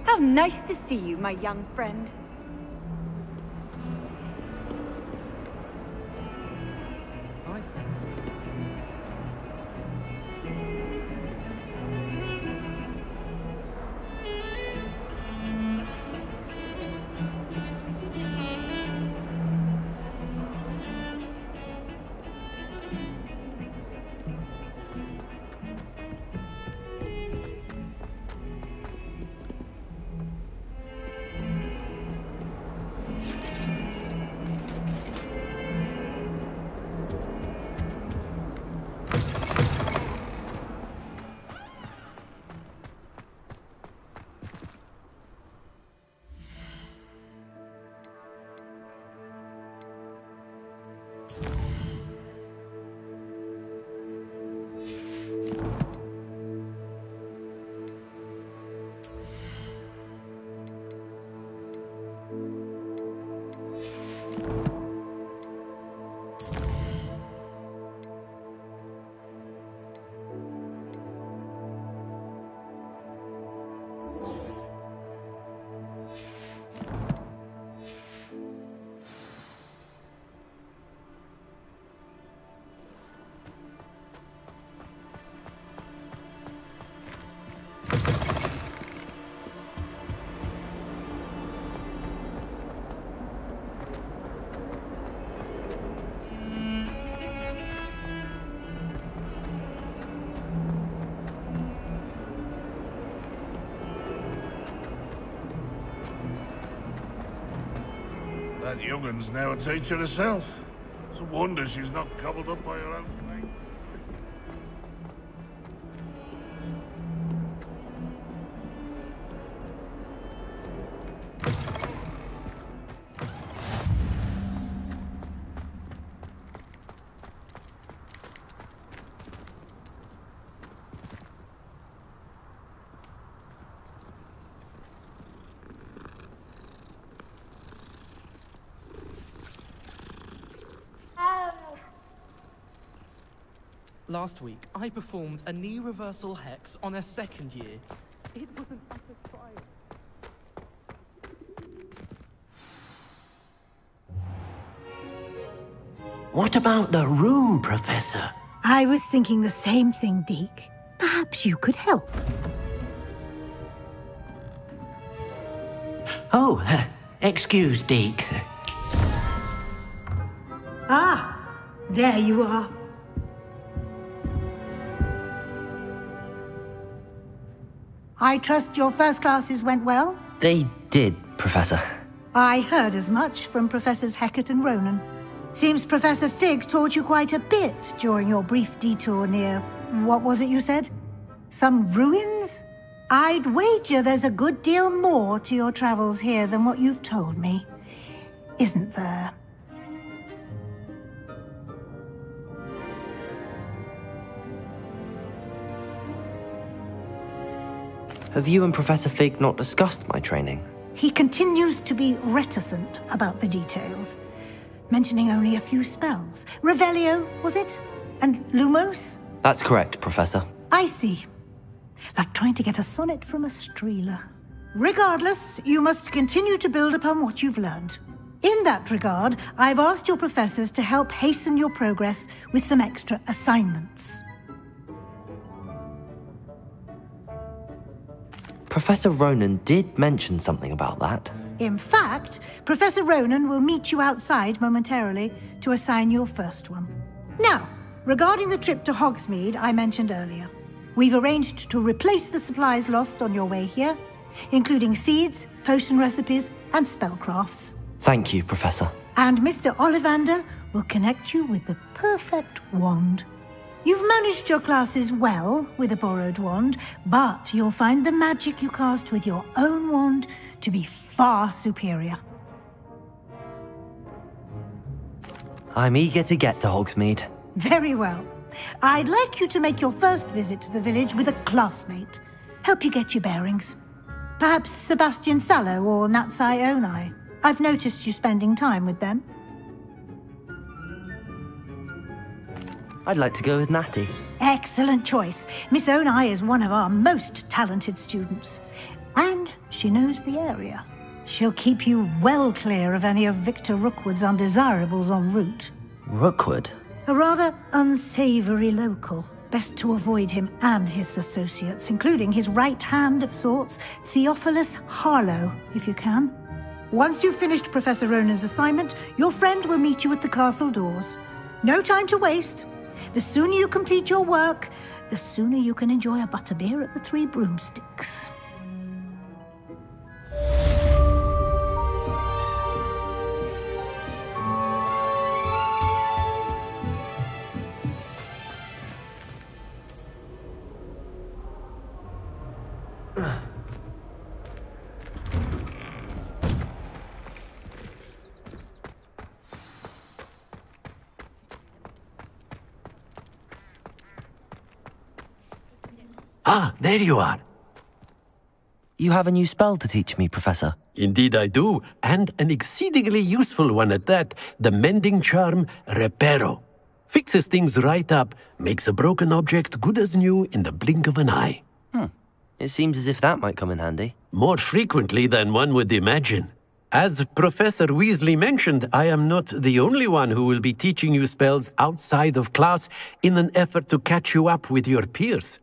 [SPEAKER 16] How nice to see you, my young friend.
[SPEAKER 17] That young'un's now a teacher herself. It's a wonder she's not gobbled up by her own thing.
[SPEAKER 7] Last week, I performed a knee reversal hex on a second year. It was an utter triumph.
[SPEAKER 14] What about the room, Professor?
[SPEAKER 3] I was thinking the same thing, Deke. Perhaps you could help.
[SPEAKER 14] Oh, excuse, Deke.
[SPEAKER 3] Ah, there you are. I trust your first classes went well?
[SPEAKER 15] They did, Professor.
[SPEAKER 3] I heard as much from Professors Hecat and Ronan. Seems Professor Fig taught you quite a bit during your brief detour near... what was it you said? Some ruins? I'd wager there's a good deal more to your travels here than what you've told me. Isn't there?
[SPEAKER 15] Have you and Professor Fig not discussed my training?
[SPEAKER 3] He continues to be reticent about the details, mentioning only a few spells. Revelio, was it? And Lumos?
[SPEAKER 15] That's correct, Professor.
[SPEAKER 3] I see. Like trying to get a sonnet from a streeler. Regardless, you must continue to build upon what you've learned. In that regard, I've asked your professors to help hasten your progress with some extra assignments.
[SPEAKER 15] Professor Ronan did mention something about that.
[SPEAKER 3] In fact, Professor Ronan will meet you outside momentarily to assign your first one. Now, regarding the trip to Hogsmeade I mentioned earlier, we've arranged to replace the supplies lost on your way here, including seeds, potion recipes, and spellcrafts.
[SPEAKER 15] Thank you, Professor.
[SPEAKER 3] And Mr. Ollivander will connect you with the perfect wand. You've managed your classes well with a borrowed wand, but you'll find the magic you cast with your own wand to be far superior.
[SPEAKER 15] I'm eager to get to Hogsmeade.
[SPEAKER 3] Very well. I'd like you to make your first visit to the village with a classmate. Help you get your bearings. Perhaps Sebastian Sallow or Natsai Onai. I've noticed you spending time with them.
[SPEAKER 15] I'd like to go with Natty.
[SPEAKER 3] Excellent choice. Miss Onai is one of our most talented students. And she knows the area. She'll keep you well clear of any of Victor Rookwood's undesirables en route.
[SPEAKER 15] Rookwood?
[SPEAKER 3] A rather unsavory local. Best to avoid him and his associates, including his right hand of sorts, Theophilus Harlow, if you can. Once you've finished Professor Ronan's assignment, your friend will meet you at the castle doors. No time to waste. The sooner you complete your work, the sooner you can enjoy a butterbeer at the Three Broomsticks.
[SPEAKER 14] Ah, there you are.
[SPEAKER 15] You have a new spell to teach me, Professor.
[SPEAKER 14] Indeed I do, and an exceedingly useful one at that, the mending charm Reparo. Fixes things right up, makes a broken object good as new in the blink of an eye.
[SPEAKER 15] It seems as if that might come in handy.
[SPEAKER 14] More frequently than one would imagine. As Professor Weasley mentioned, I am not the only one who will be teaching you spells outside of class in an effort to catch you up with your peers.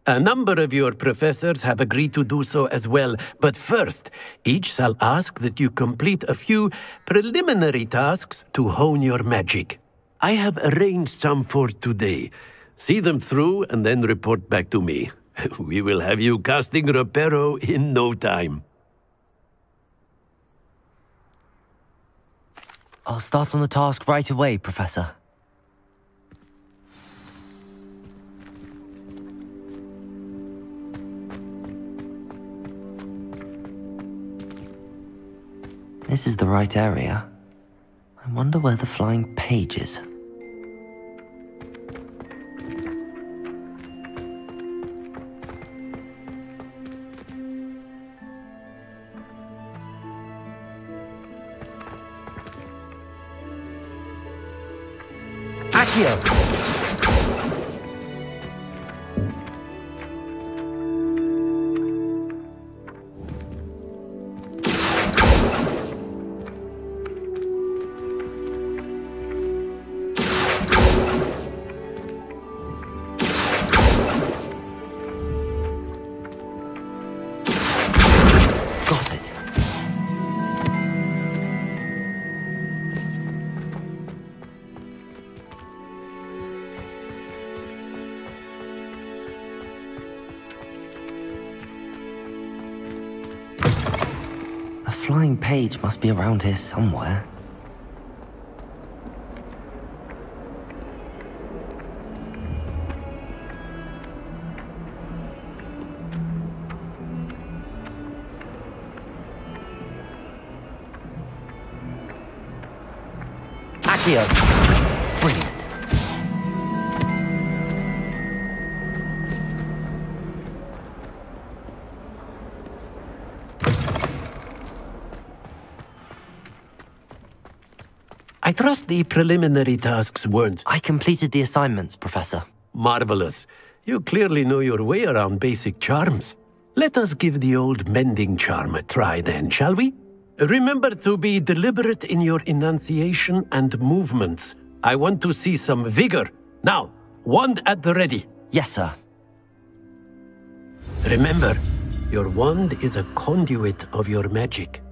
[SPEAKER 14] A number of your professors have agreed to do so as well, but first, each shall ask that you complete a few preliminary tasks to hone your magic. I have arranged some for today. See them through and then report back to me. We will have you casting Reparo in no time.
[SPEAKER 15] I'll start on the task right away, Professor. This is the right area. I wonder where the flying page is. Accio! The flying page must be around here somewhere. Accio! Brilliant.
[SPEAKER 14] I trust the preliminary tasks weren't...
[SPEAKER 15] I completed the assignments, Professor.
[SPEAKER 14] Marvelous. You clearly know your way around basic charms. Let us give the old mending charm a try then, shall we? Remember to be deliberate in your enunciation and movements. I want to see some vigor. Now, wand at the ready.
[SPEAKER 15] Yes, sir.
[SPEAKER 14] Remember, your wand is a conduit of your magic.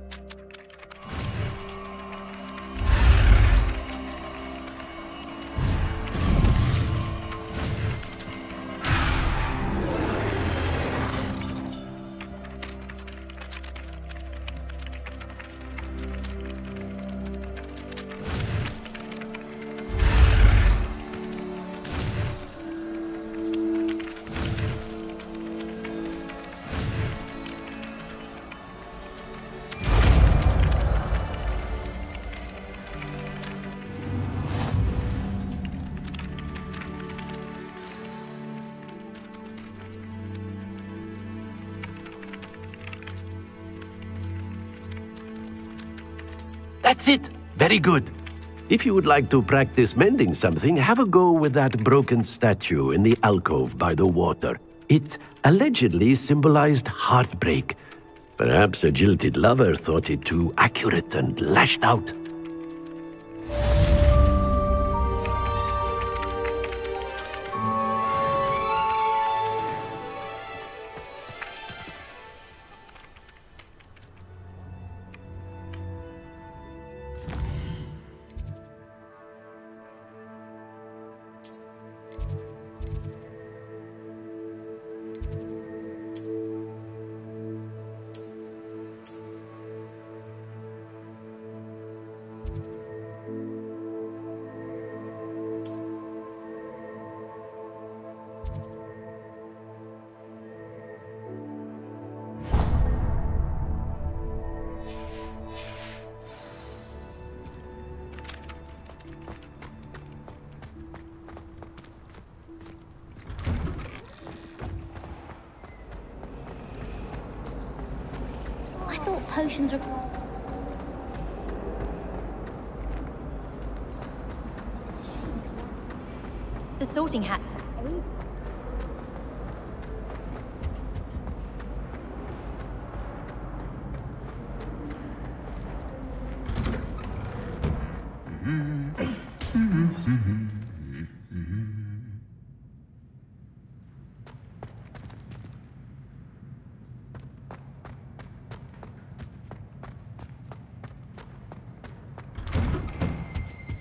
[SPEAKER 14] That's it! Very good. If you would like to practice mending something, have a go with that broken statue in the alcove by the water. It allegedly symbolized heartbreak. Perhaps a jilted lover thought it too accurate and lashed out.
[SPEAKER 9] I thought potions were... The sorting hat.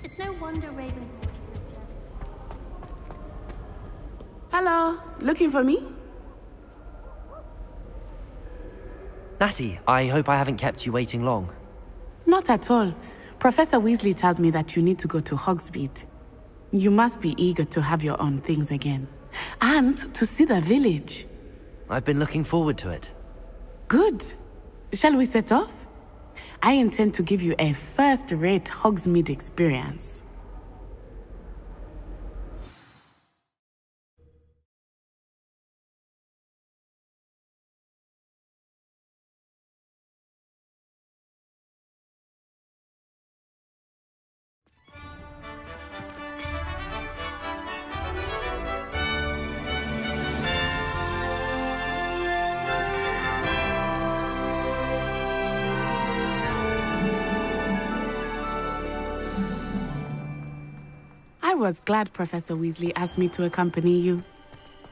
[SPEAKER 9] It's no wonder Raven...
[SPEAKER 13] Hello, looking for me?
[SPEAKER 15] Natty, I hope I haven't kept you waiting long.
[SPEAKER 13] Not at all. Professor Weasley tells me that you need to go to Hogsmeade. You must be eager to have your own things again. And to see the village.
[SPEAKER 15] I've been looking forward to it.
[SPEAKER 13] Good. Shall we set off? I intend to give you a first-rate Hogsmeade experience. I was glad Professor Weasley asked me to accompany you.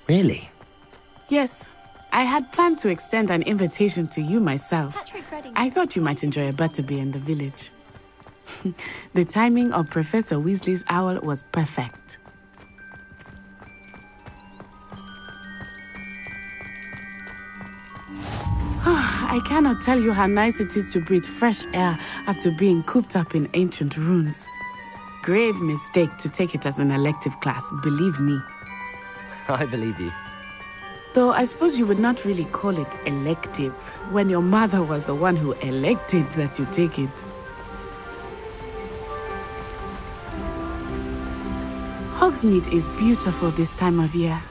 [SPEAKER 15] Really?
[SPEAKER 13] Yes. I had planned to extend an invitation to you myself. I thought you might enjoy a butterbeer in the village. The timing of Professor Weasley's owl was perfect. I cannot tell you how nice it is to breathe fresh air after being cooped up in ancient ruins. Grave mistake to take it as an elective class, believe me.
[SPEAKER 15] I believe you.
[SPEAKER 13] Though I suppose you would not really call it elective when your mother was the one who elected that you take it. Hogsmeade is beautiful this time of year.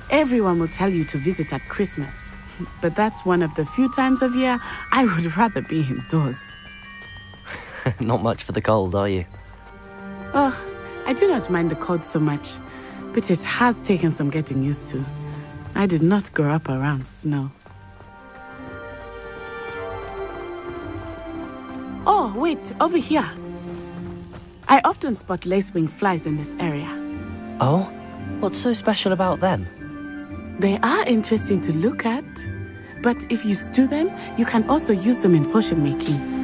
[SPEAKER 13] Everyone will tell you to visit at Christmas, but that's one of the few times of year I would rather be indoors.
[SPEAKER 15] Not much for the cold, are you?
[SPEAKER 13] Oh, I do not mind the cold so much, but it has taken some getting used to. I did not grow up around snow. Oh, wait, over here. I often spot lacewing flies in this area.
[SPEAKER 15] Oh? What's so special about them?
[SPEAKER 13] They are interesting to look at, but if you stew them, you can also use them in potion making.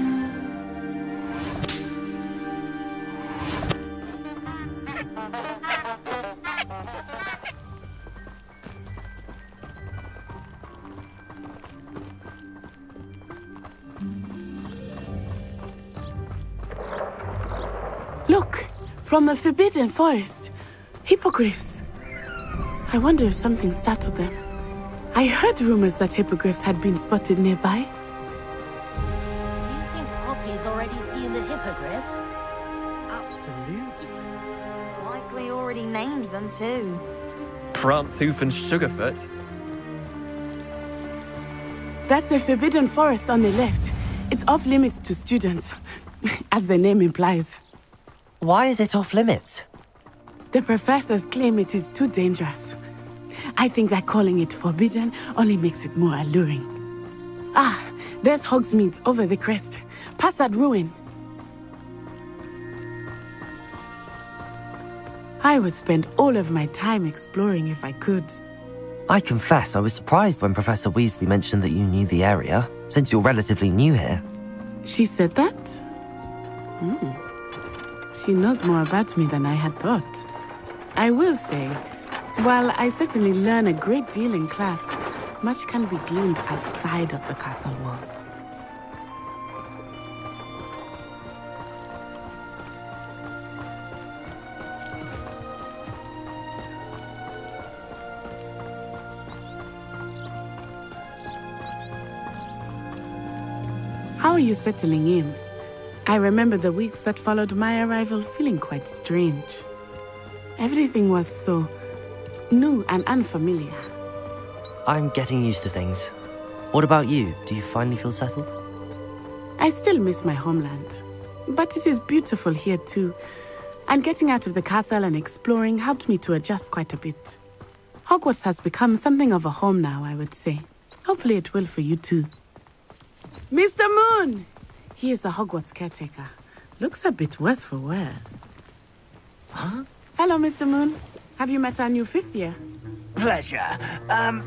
[SPEAKER 13] Look, from the Forbidden Forest, hippogriffs. I wonder if something startled them. I heard rumors that hippogriffs had been spotted nearby.
[SPEAKER 18] Do you think Poppy's already seen the hippogriffs?
[SPEAKER 16] Absolutely. Likely already named them too.
[SPEAKER 19] Prance, Hoof and Sugarfoot.
[SPEAKER 13] That's the Forbidden Forest on the left. It's off limits to students, as the name implies.
[SPEAKER 15] Why is it off limits?
[SPEAKER 13] The professors claim it is too dangerous. I think that calling it forbidden only makes it more alluring. Ah, there's Hogsmeade over the crest. Past that ruin. I would spend all of my time exploring if I could.
[SPEAKER 15] I confess I was surprised when Professor Weasley mentioned that you knew the area, since you're relatively new here.
[SPEAKER 13] She said that? She knows more about me than I had thought. I will say, while I certainly learn a great deal in class, much can be gleaned outside of the castle walls. How are you settling in? I remember the weeks that followed my arrival feeling quite strange. Everything was so new and unfamiliar.
[SPEAKER 15] I'm getting used to things. What about you? Do you finally feel settled?
[SPEAKER 13] I still miss my homeland, but it is beautiful here too. And getting out of the castle and exploring helped me to adjust quite a bit. Hogwarts has become something of a home now, I would say. Hopefully it will for you too. Mr. Moon! He is the Hogwarts caretaker. Looks a bit worse for wear.
[SPEAKER 1] Huh?
[SPEAKER 13] Hello, Mr. Moon. Have you met our new fifth year?
[SPEAKER 1] Pleasure.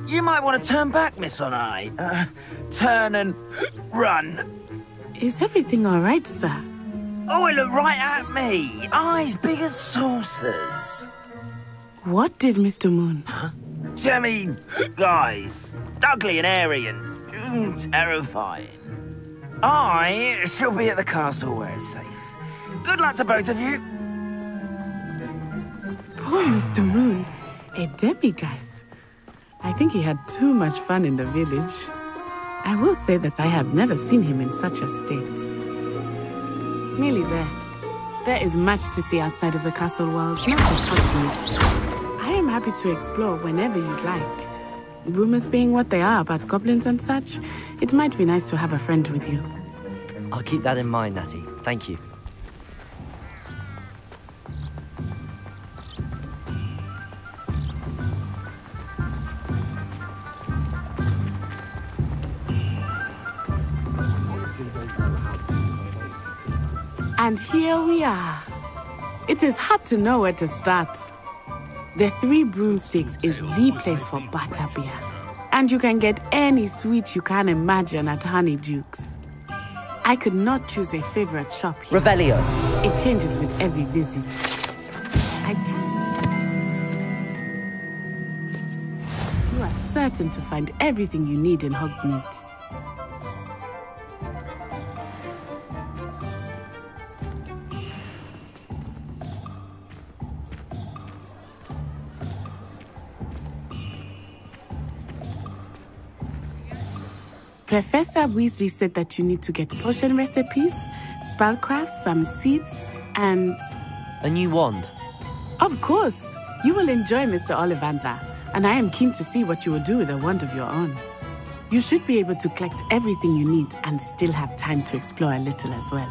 [SPEAKER 1] You might want to turn back, Miss On-Eye. Turn and run.
[SPEAKER 13] Is everything all right, sir?
[SPEAKER 1] Oh, it looked right at me. Eyes big as saucers.
[SPEAKER 13] What did Mr. Moon?
[SPEAKER 1] Huh? Jemmy, guys. Ugly and airy and terrifying. I shall be at the castle where it's safe. Good luck to both of you.
[SPEAKER 13] Poor Mr. Moon, a demiguise. I think he had too much fun in the village. I will say that I have never seen him in such a state. Nearly there. There is much to see outside of the castle walls, not just Hogsmeade. I am happy to explore whenever you'd like. Rumors being what they are about goblins and such, it might be nice to have a friend with you.
[SPEAKER 15] I'll keep that in mind, Natty. Thank you.
[SPEAKER 13] And here we are. It is hard to know where to start. The Three Broomsticks is the place for butterbeer. And you can get any sweet you can imagine at Honeydukes. I could not choose a favorite shop here.
[SPEAKER 15] Revelio.
[SPEAKER 13] It changes with every visit. You are certain to find everything you need in Hogsmeade. Professor Weasley said that you need to get potion recipes, spellcrafts, some seeds, and...
[SPEAKER 15] a new wand?
[SPEAKER 13] Of course! You will enjoy Mr. Ollivander, and I am keen to see what you will do with a wand of your own. You should be able to collect everything you need and still have time to explore a little as well.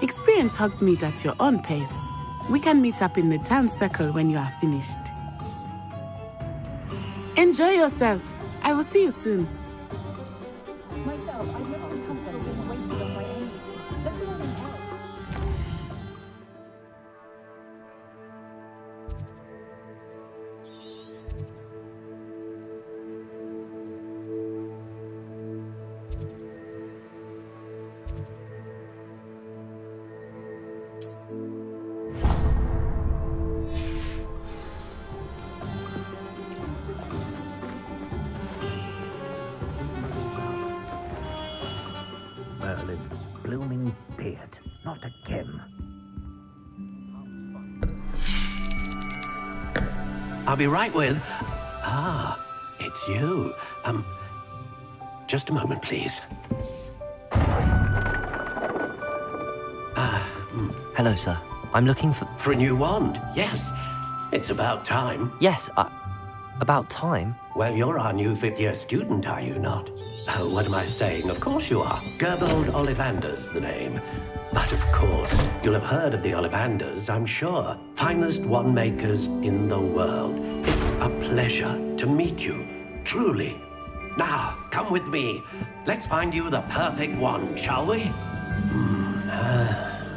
[SPEAKER 13] Experience Hogsmeade at your own pace. We can meet up in the town circle when you are finished. Enjoy yourself. I will see you soon.
[SPEAKER 1] Merlin's blooming beard. Not again.
[SPEAKER 14] I'll be right with... Ah, it's you. Just a moment, please.
[SPEAKER 15] Hello, sir. I'm looking for...
[SPEAKER 14] For a new wand, yes. It's about time.
[SPEAKER 15] Yes, about time?
[SPEAKER 14] Well, you're our new fifth-year student, are you not? Oh, what am I saying? Of course you are. Gerbold Ollivander's the name. But of course, you'll have heard of the Ollivanders, I'm sure. Finest wand makers in the world. It's a pleasure to meet you, truly. Now, come with me. Let's find you the perfect wand, shall we?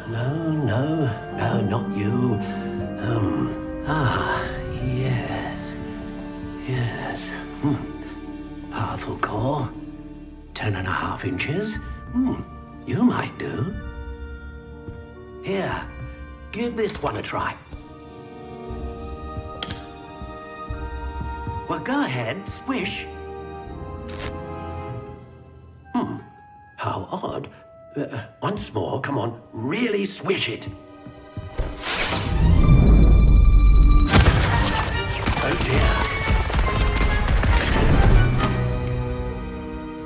[SPEAKER 14] No, not you. Yes. Powerful core. 10.5 inches. You might do. Here, give this one a try. Well, go ahead, swish. How odd. Once more, come on, really swish it. Oh dear.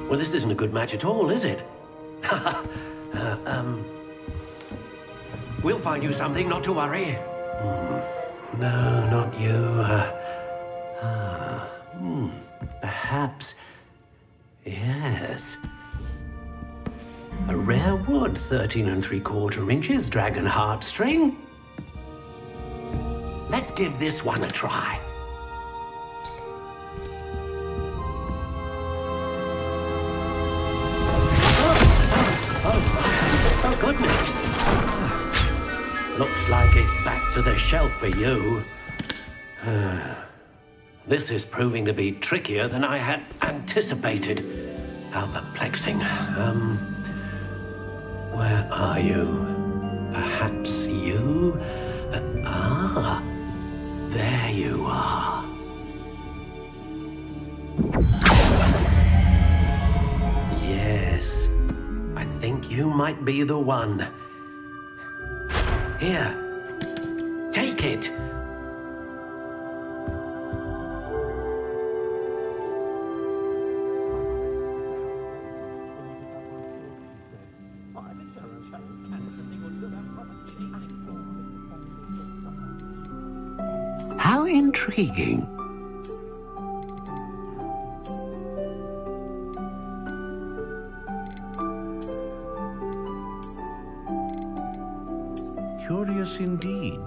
[SPEAKER 14] Well, this isn't a good match at all, is it? We'll find you something, not to worry. No, not you. Perhaps... yes. A rare wood, 13 3/4 inches, dragon heartstring. Let's give this one a try. Oh, goodness. Looks like it's back to the shelf for you. This is proving to be trickier than I had anticipated. How perplexing. Where are you? Perhaps you? There you are. Yes, I think you might be the one. Here. Take it. How intriguing. Curious indeed.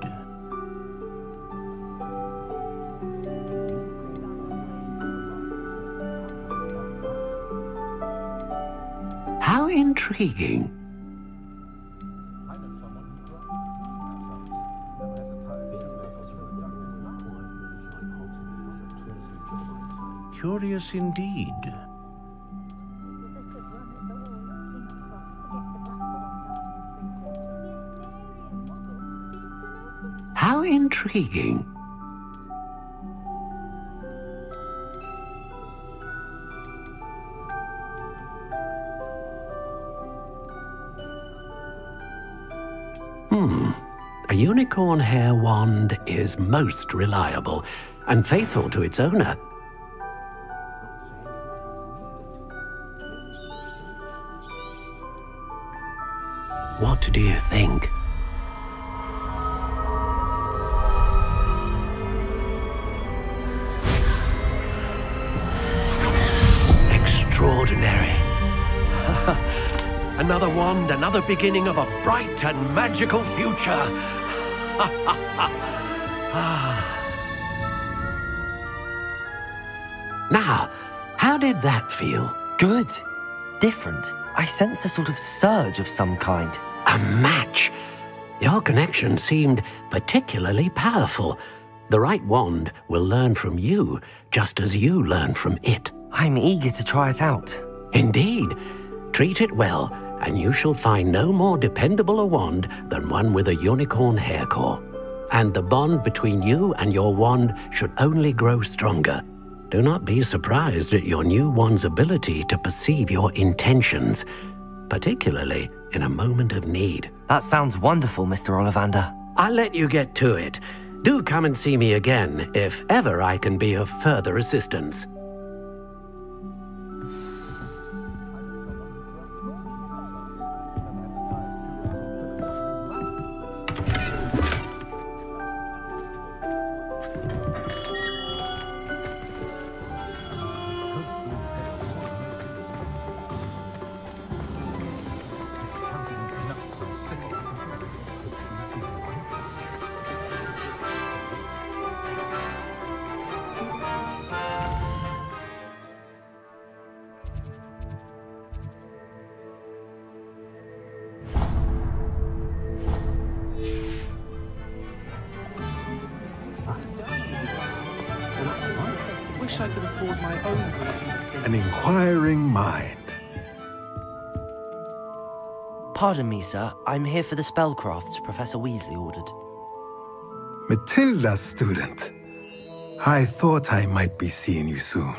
[SPEAKER 14] How intriguing. Curious indeed. How intriguing. A unicorn hair wand is most reliable and faithful to its owner. What do you think? Extraordinary. Another wand, another beginning of a bright and magical future. Now, how did that feel?
[SPEAKER 15] Good. Different. I sensed a sort of surge of some kind.
[SPEAKER 14] A match. Your connection seemed particularly powerful. The right wand will learn from you, just as you learn from it.
[SPEAKER 15] I'm eager to try it out.
[SPEAKER 14] Indeed. Treat it well, and you shall find no more dependable a wand than one with a unicorn hair core. And the bond between you and your wand should only grow stronger. Do not be surprised at your new wand's ability to perceive your intentions, particularly in a moment of need.
[SPEAKER 15] That sounds wonderful, Mr. Ollivander.
[SPEAKER 14] I'll let you get to it. Do come and see me again if ever I can be of further assistance.
[SPEAKER 7] Wish I could afford my own.
[SPEAKER 20] An inquiring mind.
[SPEAKER 15] Pardon me, sir. I'm here for the spellcrafts Professor Weasley ordered.
[SPEAKER 20] Matilda's student. I thought I might be seeing you soon.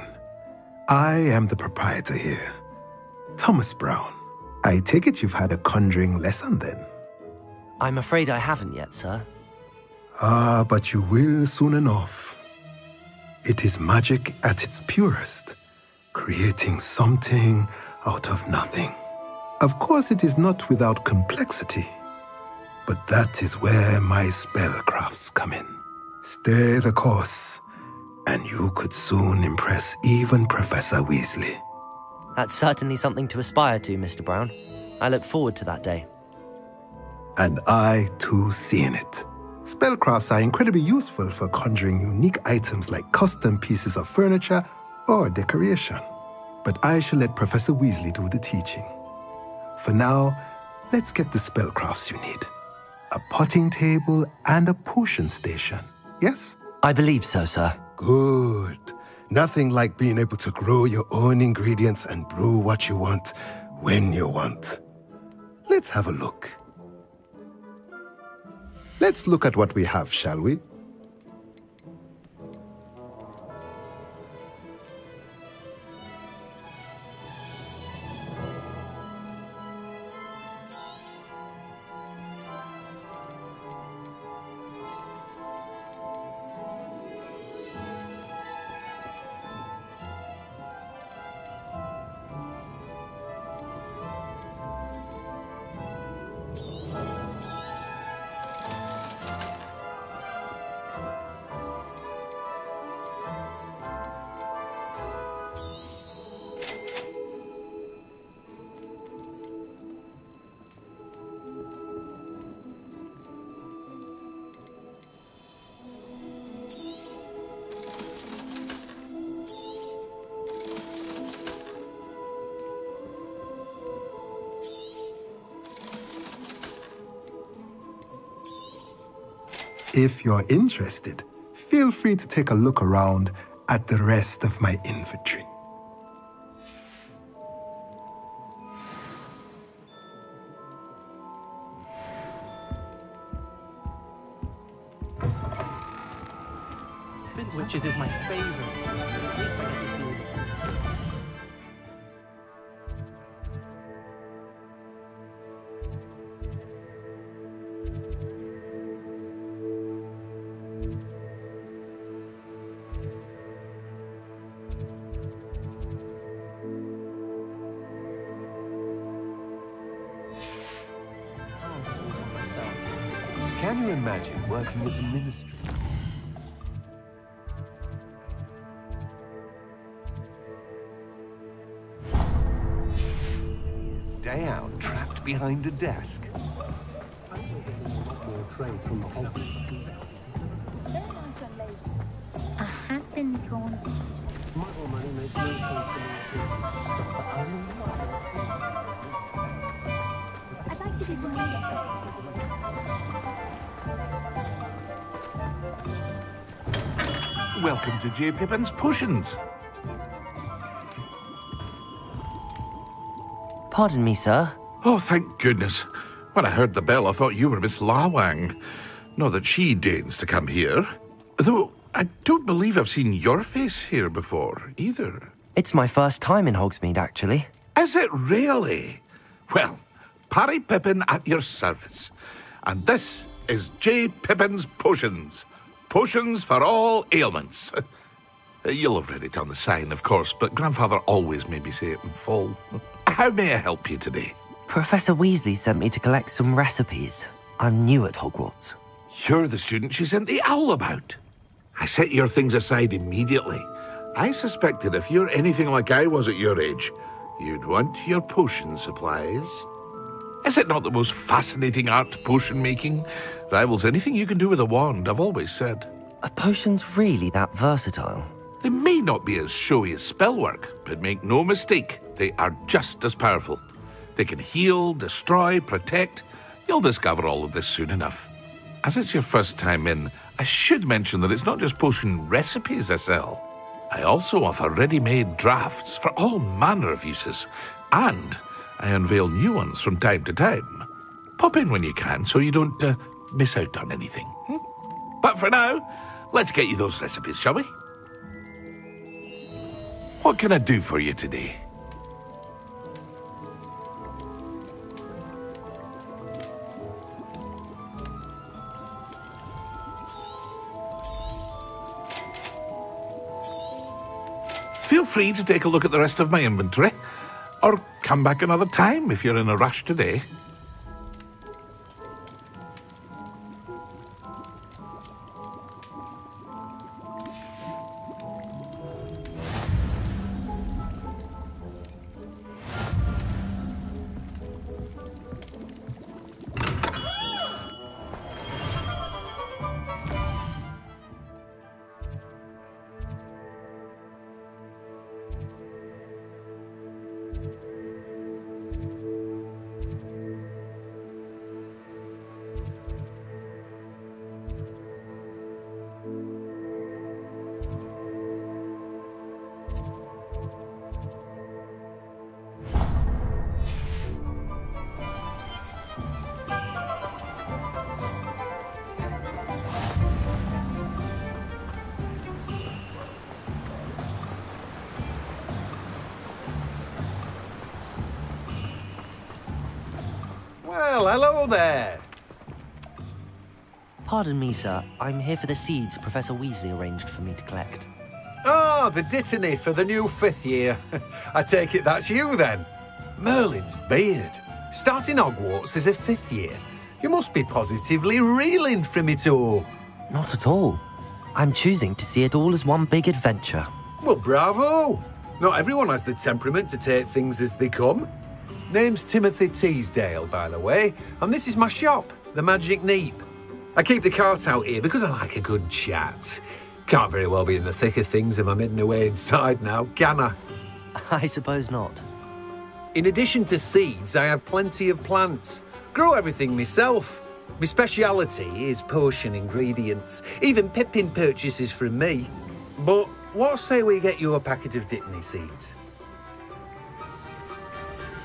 [SPEAKER 20] I am the proprietor here, Thomas Brown. I take it you've had a conjuring lesson then?
[SPEAKER 15] I'm afraid I haven't yet, sir.
[SPEAKER 20] Ah, but you will soon enough. It is magic at its purest, creating something out of nothing. Of course, it is not without complexity, but that is where my spellcrafts come in. Stay the course, and you could soon impress even Professor Weasley.
[SPEAKER 15] That's certainly something to aspire to, Mr. Brown. I look forward to that day.
[SPEAKER 20] And I, too, see in it. Spellcrafts are incredibly useful for conjuring unique items like custom pieces of furniture or decoration. But I shall let Professor Weasley do the teaching. For now, let's get the spellcrafts you need. A potting table and a potion station, yes?
[SPEAKER 15] I believe so, sir.
[SPEAKER 20] Good. Nothing like being able to grow your own ingredients and brew what you want when you want. Let's have a look. Let's look at what we have, shall we? If you're interested, feel free to take a look around at the rest of my inventory.
[SPEAKER 7] Witches is my favorite.
[SPEAKER 14] Can you imagine working with the ministry? Day out, trapped behind a desk.
[SPEAKER 18] I have been gone. I'd like to be reminded.
[SPEAKER 17] Welcome to J. Pippin's Potions.
[SPEAKER 15] Pardon me, sir.
[SPEAKER 17] Oh, thank goodness. When I heard the bell, I thought you were Miss Lawang. Not that she deigns to come here. Though, I don't believe I've seen your face here before, either.
[SPEAKER 15] It's my first time in Hogsmeade, actually.
[SPEAKER 17] Is it really? Well, Parry Pippin at your service. And this is J. Pippin's Potions. Potions for all ailments. You'll have read it on the sign, of course, but Grandfather always made me say it in full. How may I help you today?
[SPEAKER 15] Professor Weasley sent me to collect some recipes. I'm new at Hogwarts.
[SPEAKER 17] You're the student she sent the owl about. I set your things aside immediately. I suspected if you're anything like I was at your age, you'd want your potion supplies. Is it not the most fascinating art, potion making? Rivals anything you can do with a wand, I've always said.
[SPEAKER 15] Are potions really that versatile?
[SPEAKER 17] They may not be as showy as spellwork, but make no mistake, they are just as powerful. They can heal, destroy, protect. You'll discover all of this soon enough. As it's your first time in, I should mention that it's not just potion recipes I sell. I also offer ready-made drafts for all manner of uses, and I unveil new ones from time to time. Pop in when you can so you don't miss out on anything. But for now, let's get you those recipes, shall we? What can I do for you today? Feel free to take a look at the rest of my inventory, or come back another time if you're in a rush today.
[SPEAKER 14] Well, hello there.
[SPEAKER 15] Pardon me, sir. I'm here for the seeds Professor Weasley arranged for me to collect.
[SPEAKER 14] Ah, the dittany for the new 5th year. I take it that's you, then. Merlin's beard. Starting Hogwarts as a 5th year. You must be positively reeling from it all.
[SPEAKER 15] Not at all. I'm choosing to see it all as one big adventure.
[SPEAKER 14] Well, bravo. Not everyone has the temperament to take things as they come. Name's Timothy Teasdale, by the way, and this is my shop, the Magic Neep. I keep the cart out here because I like a good chat. Can't very well be in the thick of things if I'm heading away inside now, can I?
[SPEAKER 15] I suppose not.
[SPEAKER 14] In addition to seeds, I have plenty of plants. Grow everything myself.
[SPEAKER 21] My speciality is potion ingredients. Even Pippin purchases from me. But what say we get you a packet of dittany seeds?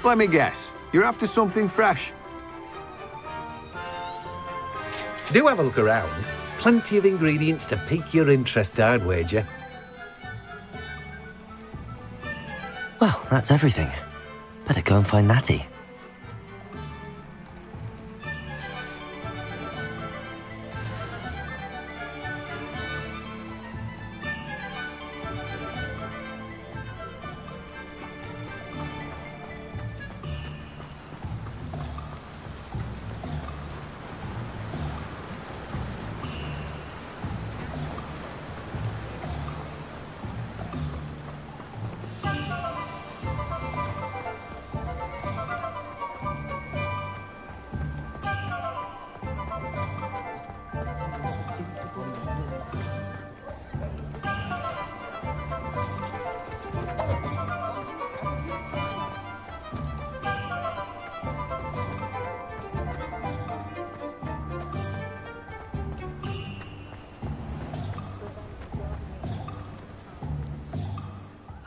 [SPEAKER 22] Let me guess. You're after something fresh.
[SPEAKER 21] Do have a look around. Plenty of ingredients to pique your interest, I'd wager.
[SPEAKER 15] Well, that's everything. Better go and find Natty.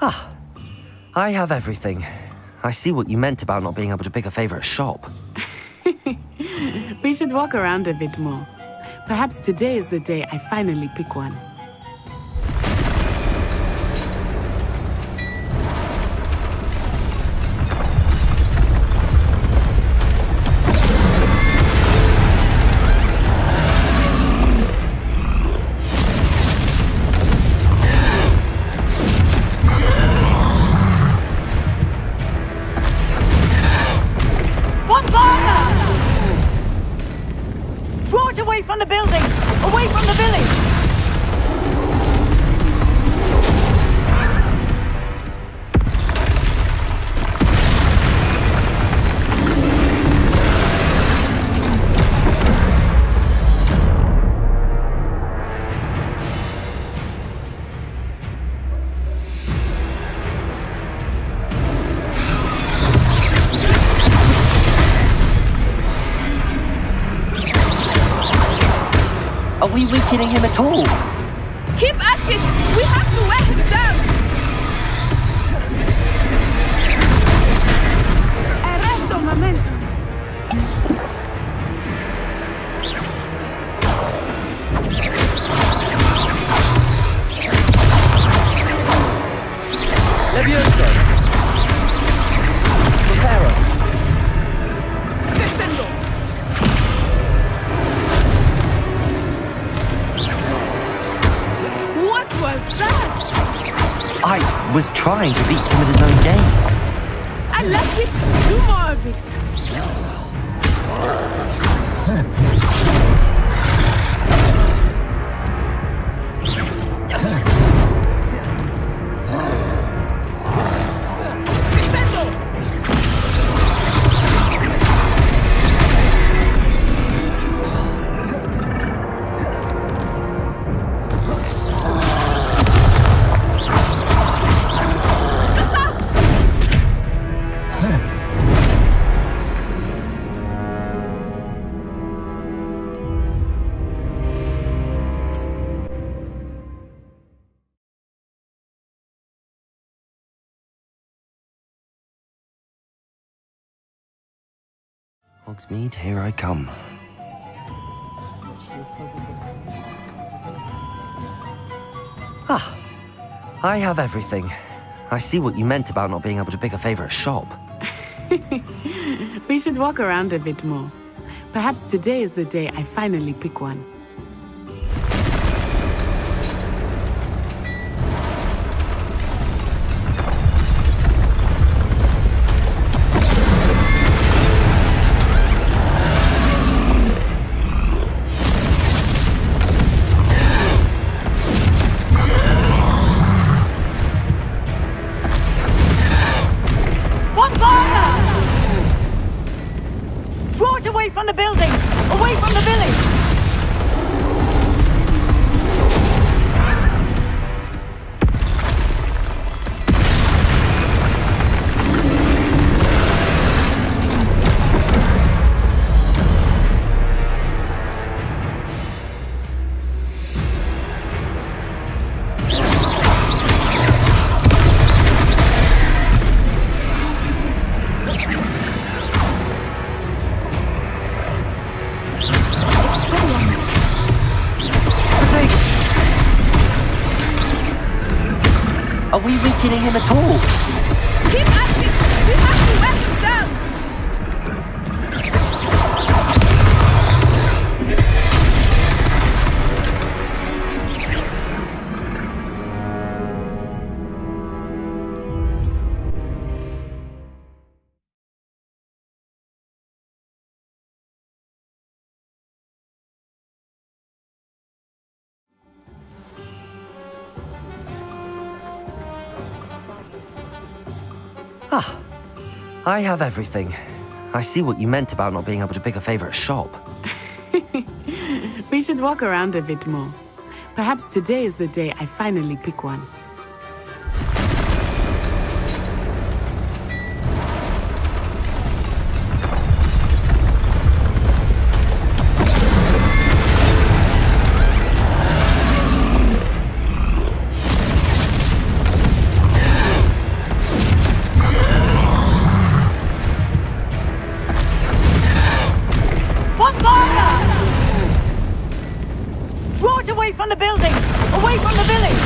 [SPEAKER 15] Ah, I have everything. I see what you meant about not being able to pick a favorite shop.
[SPEAKER 13] We should walk around a bit more. Perhaps today is the day I finally pick one.
[SPEAKER 16] From the building! Away from the village!
[SPEAKER 15] Are we weakening him at all?
[SPEAKER 13] Keep at it! We have to wear him down! Arresto momentum!
[SPEAKER 8] Levioso! Preparo!
[SPEAKER 16] Descendo!
[SPEAKER 13] What was that?
[SPEAKER 15] I was trying to beat him at his own game.
[SPEAKER 13] I like it! Do more of it!
[SPEAKER 15] Hogsmeade, here I come. Ah, I have everything. I see what you meant about not being able to pick a favorite shop.
[SPEAKER 13] We should walk around a bit more. Perhaps today is the day I finally pick one.
[SPEAKER 16] From the building! Away from the village!
[SPEAKER 15] we weakening him at all?
[SPEAKER 13] Keep at it! We have to wear him down!
[SPEAKER 15] Ah, I have everything. I see what you meant about not being able to pick a favorite shop.
[SPEAKER 13] We should walk around a bit more. Perhaps today is the day I finally pick one.
[SPEAKER 1] Draw it away from the building! Away from the village!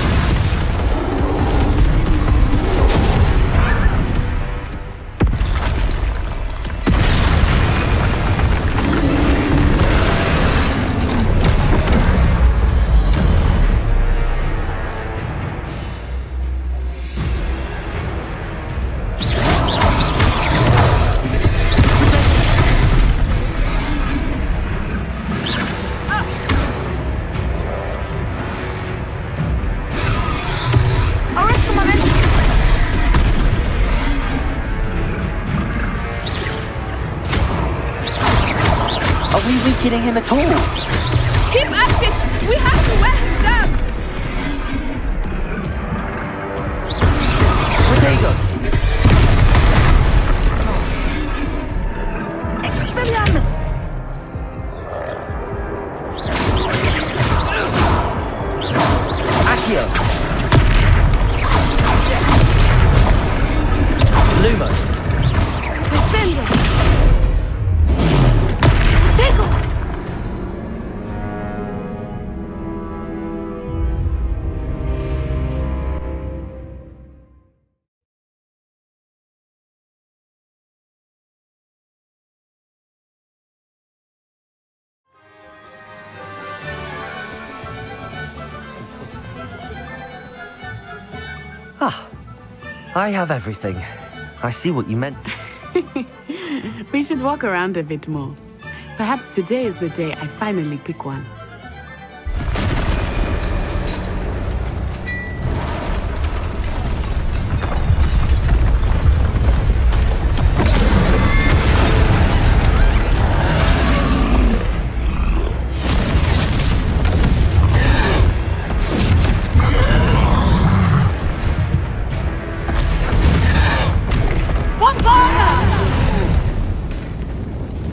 [SPEAKER 15] Are we weakening him at all?
[SPEAKER 13] Keep at it! We have to wear him down!
[SPEAKER 15] Protego!
[SPEAKER 5] Expelliarmus!
[SPEAKER 15] Accio! Lumos!
[SPEAKER 13] Descendo!
[SPEAKER 15] Ah, I have everything. I see what you meant.
[SPEAKER 13] We should walk around a bit more. Perhaps today is the day I finally pick one.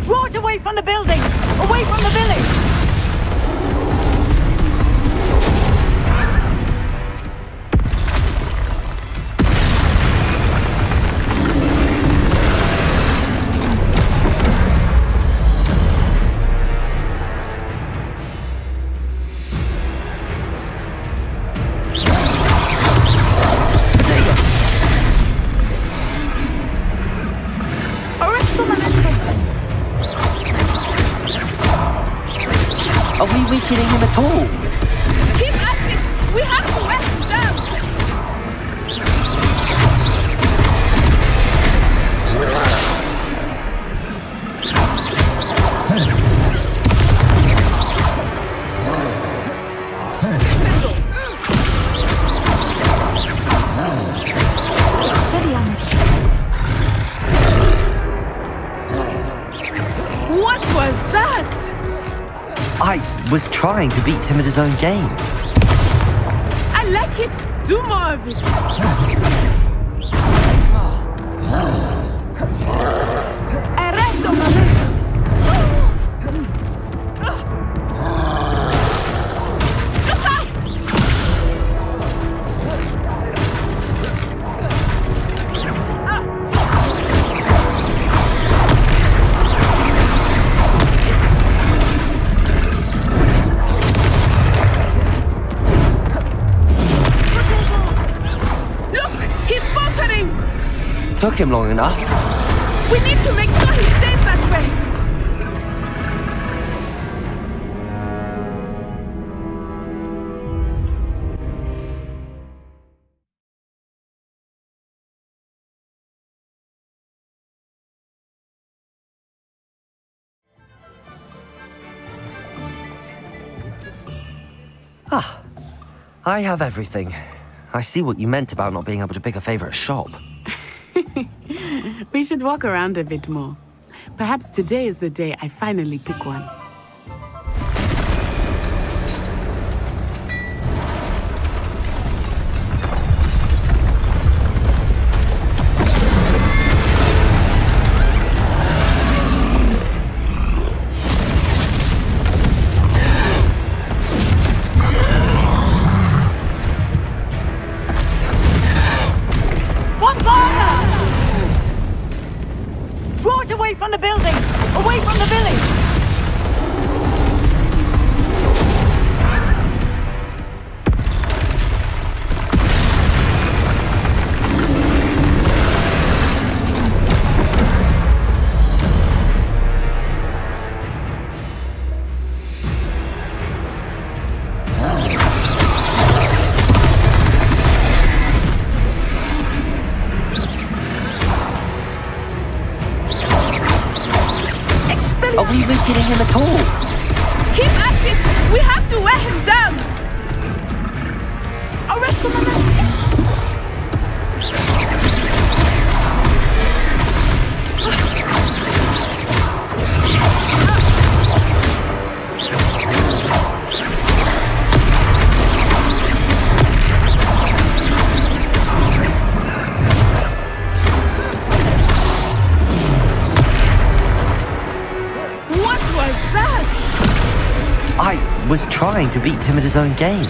[SPEAKER 1] Draw it away from the building! Away from the village!
[SPEAKER 15] Are we weakening him at all?
[SPEAKER 13] Keep at it! We have to wear him down! What was that?
[SPEAKER 15] I was trying to beat him at his own game.
[SPEAKER 13] I like it. Do more of it. Arresto, momento. Look out!
[SPEAKER 15] Took him long enough.
[SPEAKER 13] We need to make sure he stays that way.
[SPEAKER 15] Ah, I have everything. I see what you meant about not being able to pick a favorite shop.
[SPEAKER 13] We should walk around a bit more. Perhaps today is the day I finally pick one.
[SPEAKER 3] From the building! Away from the village!
[SPEAKER 15] Are we weakening him at all?
[SPEAKER 13] Keep at it! We have to wear him down! Arrest him!
[SPEAKER 15] I was trying to beat him at his own game.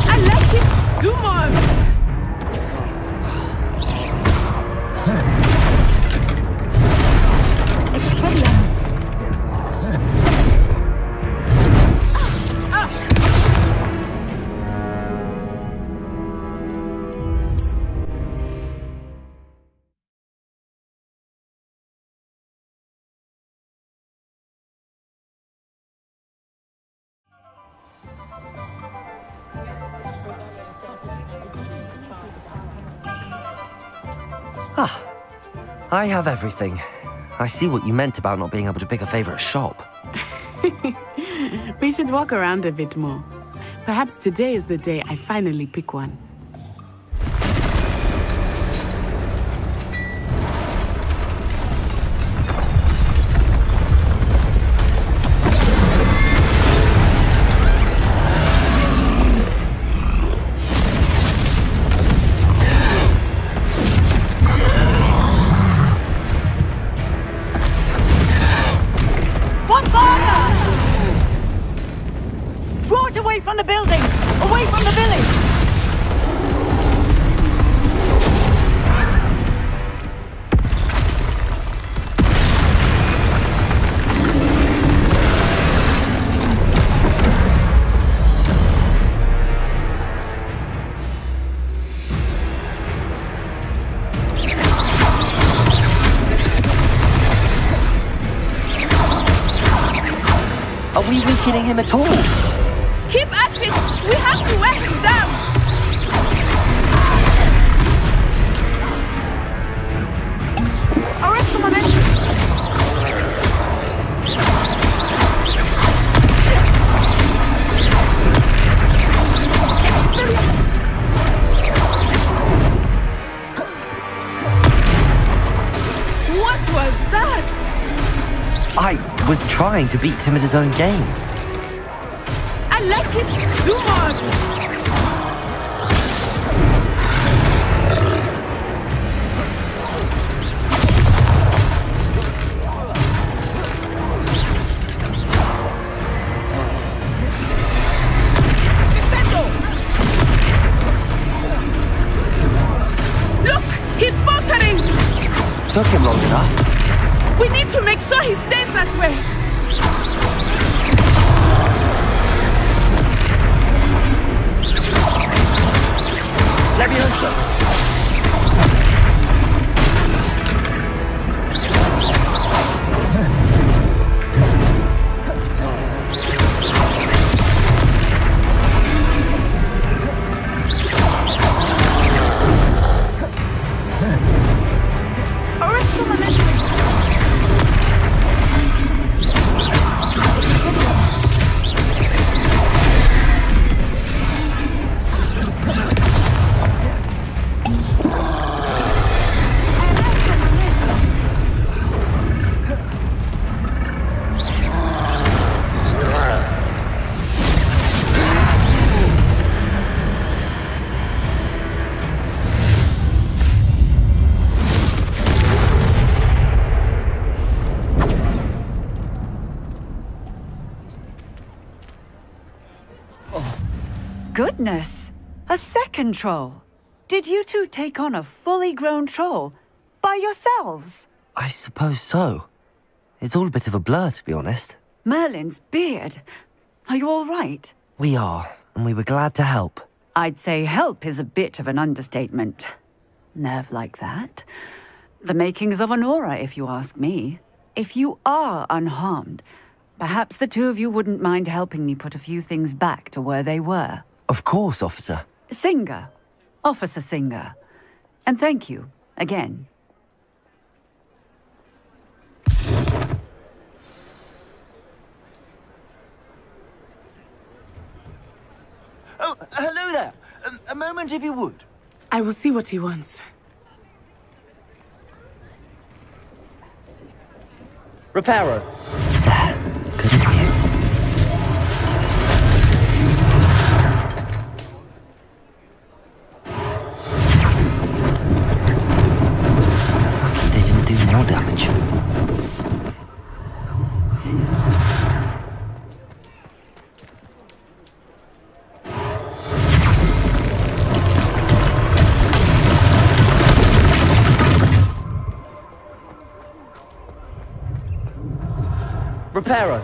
[SPEAKER 13] I like it! Do more of it!
[SPEAKER 15] Ah, I have everything. I see what you meant about not being able to pick a favorite shop.
[SPEAKER 13] We should walk around a bit more. Perhaps today is the day I finally pick one.
[SPEAKER 3] From the building! Away from the village!
[SPEAKER 15] Are we weakening him at all?
[SPEAKER 13] Keep at it! We have to wear him down! Arrest him on entrance! What was that?
[SPEAKER 15] I was trying to beat him at his own game.
[SPEAKER 13] I like it! Do more! Look! He's faltering!
[SPEAKER 15] Took him long enough.
[SPEAKER 13] We need to make sure he stays that way!
[SPEAKER 2] goodness! A second troll! Did you two take on a fully grown troll? By yourselves?
[SPEAKER 15] I suppose so. It's all a bit of a blur, to be honest.
[SPEAKER 2] Merlin's beard. Are you all right?
[SPEAKER 15] We are, and we were glad to help.
[SPEAKER 2] I'd say help is a bit of an understatement. Nerve like that. The makings of an aura, if you ask me. If you are unharmed, perhaps the two of you wouldn't mind helping me put a few things back to where they were.
[SPEAKER 15] Of course, officer.
[SPEAKER 2] Singer. Officer Singer. And thank you, again.
[SPEAKER 1] Oh, hello there. A moment, if you would.
[SPEAKER 13] I will see what he wants.
[SPEAKER 8] Reparo.
[SPEAKER 15] Good as new. Lucky they didn't do more damage.
[SPEAKER 8] Reparo.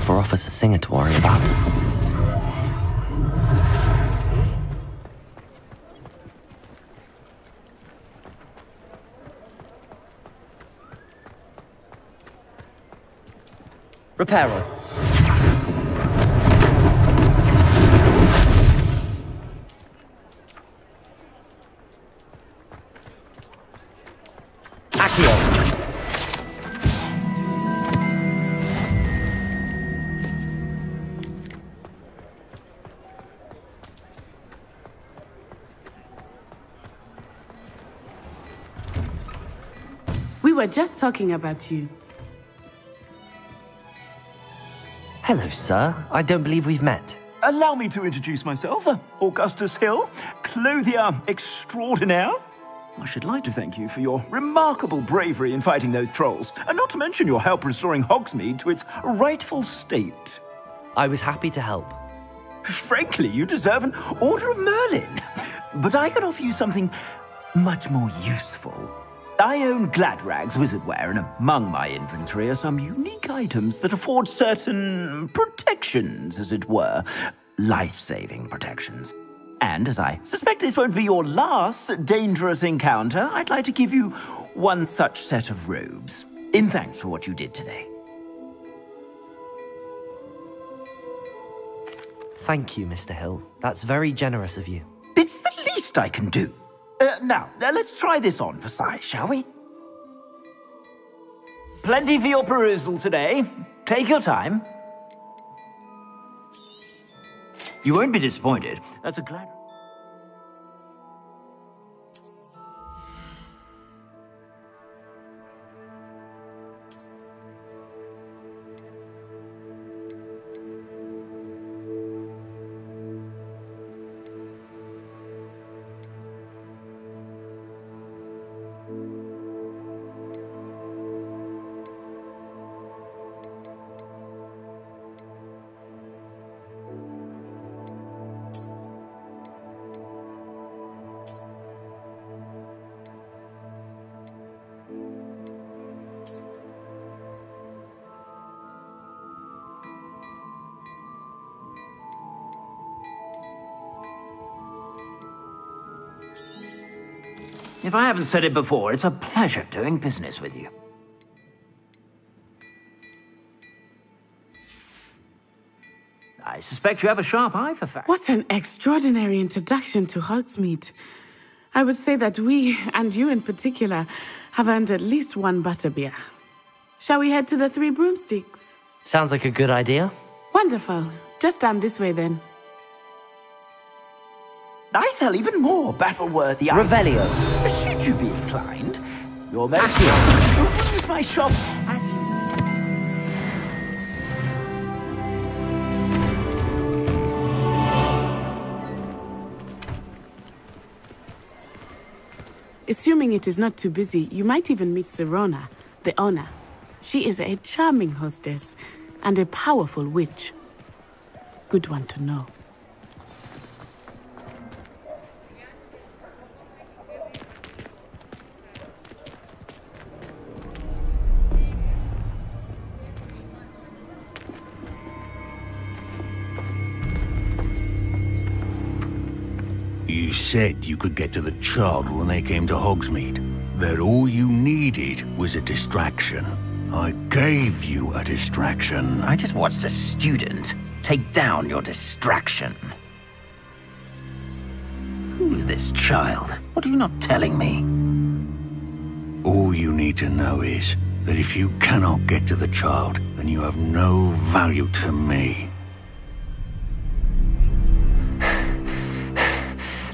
[SPEAKER 15] For Officer Singer to worry about.
[SPEAKER 8] Reparo. Accio.
[SPEAKER 13] We were just talking about you.
[SPEAKER 15] Hello, sir. I don't believe we've met.
[SPEAKER 1] Allow me to introduce myself, Augustus Hill, clothier extraordinaire. I should like to thank you for your remarkable bravery in fighting those trolls, and not to mention your help restoring Hogsmeade to its rightful state.
[SPEAKER 15] I was happy to help.
[SPEAKER 1] Frankly, you deserve an Order of Merlin. But I can offer you something much more useful. I own Gladrag's wizardware, and among my inventory are some unique items that afford certain protections, as it were. Life-saving protections. And as I suspect this won't be your last dangerous encounter, I'd like to give you one such set of robes, in thanks for what you did today.
[SPEAKER 15] Thank you, Mr. Hill. That's very generous of you.
[SPEAKER 1] It's the least I can do. Now, let's try this on for size, shall we? Plenty for your perusal today. Take your time. You won't be disappointed. That's a glad... If I haven't said it before, it's a pleasure doing business with you. I suspect you have a sharp eye for facts.
[SPEAKER 13] What an extraordinary introduction to Hogsmeade. I would say that we, and you in particular, have earned at least one butterbeer. Shall we head to the Three Broomsticks?
[SPEAKER 15] Sounds like a good idea.
[SPEAKER 13] Wonderful. Just down this way then.
[SPEAKER 1] I sell even more battle-worthy
[SPEAKER 15] Revelio.
[SPEAKER 1] items. Should you be inclined, your medicine is my shop.
[SPEAKER 13] Assuming it is not too busy, you might even meet Sirona, the owner. She is a charming hostess and a powerful witch. Good one to know.
[SPEAKER 4] You said you could get to the child when they came to Hogsmeade. That all you needed was a distraction. I gave you a distraction.
[SPEAKER 1] I just watched a student take down your distraction. Who's this child? What are you not telling me?
[SPEAKER 4] All you need to know is that if you cannot get to the child, then you have no value to me.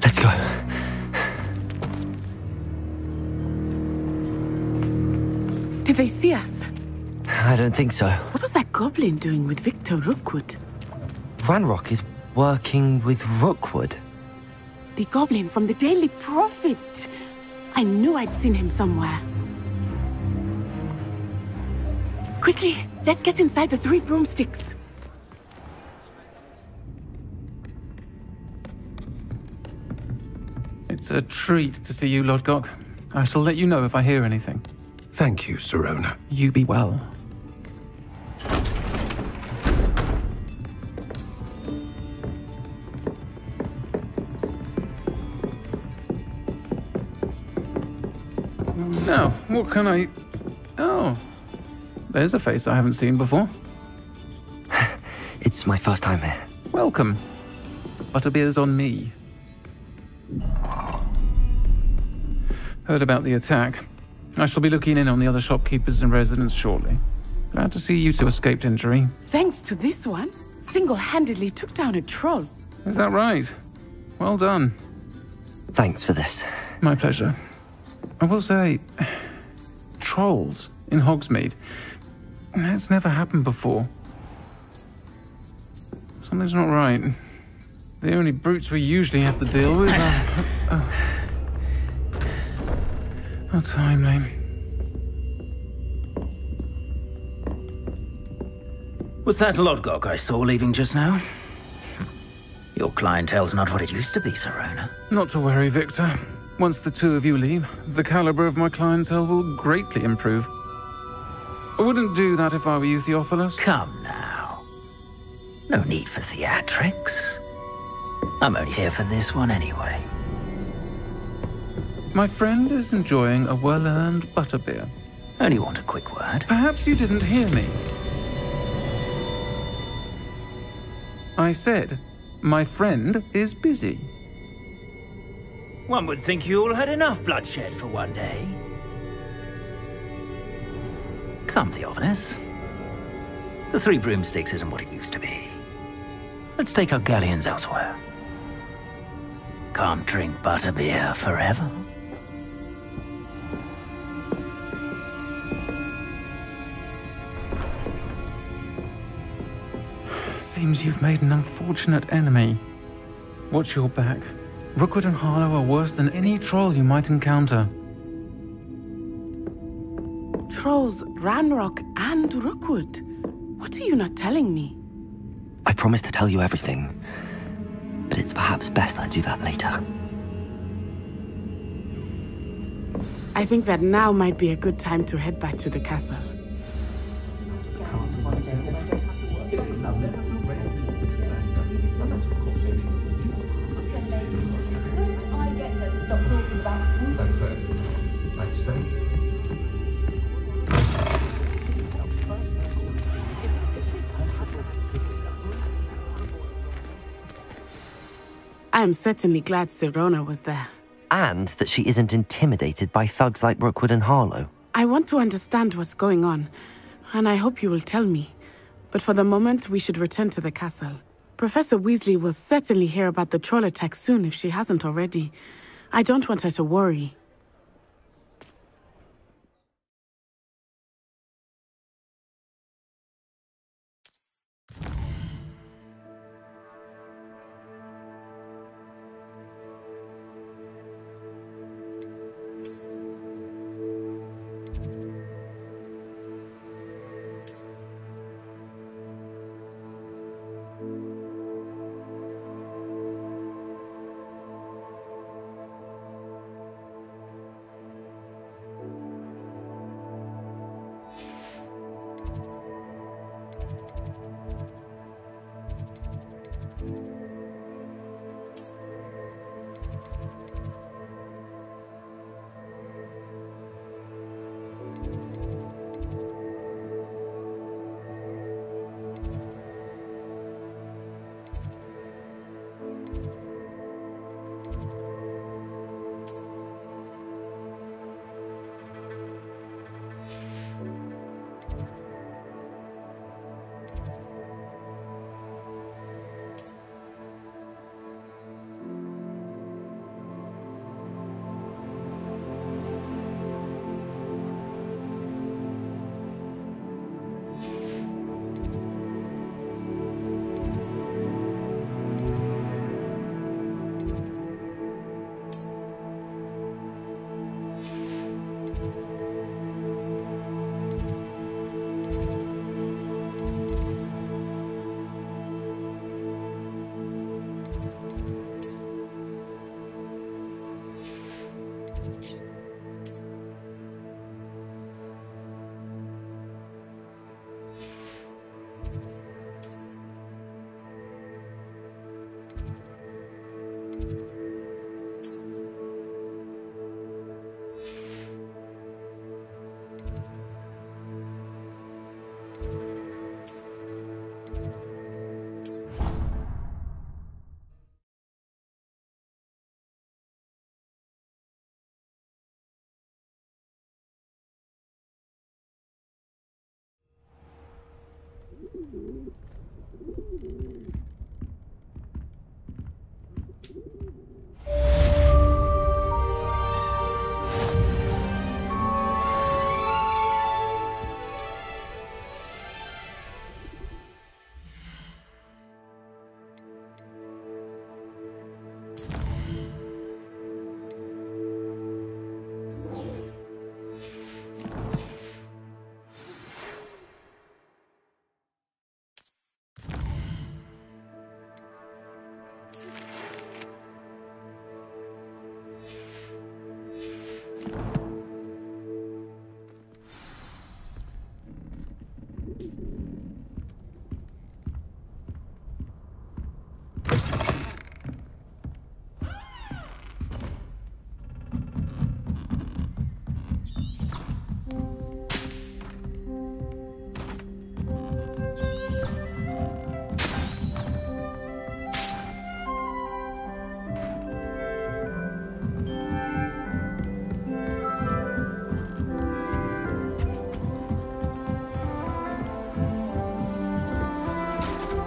[SPEAKER 15] Let's go.
[SPEAKER 13] Did they see us?
[SPEAKER 15] I don't think so.
[SPEAKER 13] What was that goblin doing with Victor Rookwood?
[SPEAKER 15] Ranrock is working with Rookwood.
[SPEAKER 13] The goblin from the Daily Prophet. I knew I'd seen him somewhere. Quickly, let's get inside the 3 broomsticks.
[SPEAKER 7] It's a treat to see you, Lodgok. I shall let you know if I hear anything.
[SPEAKER 17] Thank you, Sirona.
[SPEAKER 7] You be well. Now, what can I... Oh, there's a face I haven't seen before.
[SPEAKER 15] It's my first time here.
[SPEAKER 7] Welcome. Butterbeer's on me. Heard about the attack. I shall be looking in on the other shopkeepers and residents shortly. Glad to see you two escaped injury.
[SPEAKER 13] Thanks to this one, single-handedly took down a troll.
[SPEAKER 7] Is that right? Well done.
[SPEAKER 15] Thanks for this.
[SPEAKER 7] My pleasure. I will say, trolls in Hogsmeade. That's never happened before. Something's not right. The only brutes we usually have to deal with are... How timely.
[SPEAKER 1] Was that Lodgok I saw leaving just now? Your clientele's not what it used to be, Sirona.
[SPEAKER 7] Not to worry, Victor. Once the 2 of you leave, the caliber of my clientele will greatly improve. I wouldn't do that if I were you, Theophilus.
[SPEAKER 1] Come now. No need for theatrics. I'm only here for this one anyway.
[SPEAKER 7] My friend is enjoying a well-earned butterbeer.
[SPEAKER 1] Only want a quick word.
[SPEAKER 7] Perhaps you didn't hear me. I said, my friend is busy.
[SPEAKER 1] One would think you all had enough bloodshed for one day. Come, Theophilus. The 3 broomsticks isn't what it used to be. Let's take our galleons elsewhere. Can't drink butterbeer forever.
[SPEAKER 7] Seems you've made an unfortunate enemy. Watch your back. Rookwood and Harlow are worse than any troll you might encounter.
[SPEAKER 13] Trolls, Ranrock, and Rookwood. What are you not telling me?
[SPEAKER 15] I promised to tell you everything, but it's perhaps best I do that later.
[SPEAKER 13] I think that now might be a good time to head back to the castle.
[SPEAKER 17] That's it. Next thing.
[SPEAKER 13] I am certainly glad Sirona was there.
[SPEAKER 15] And that she isn't intimidated by thugs like Rookwood and Harlow.
[SPEAKER 13] I want to understand what's going on, and I hope you will tell me. But But for the moment, we should return to the castle. Professor Weasley will certainly hear about the troll attack soon if she hasn't already. I don't want her to worry.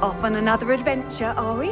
[SPEAKER 16] Off on another adventure, are we?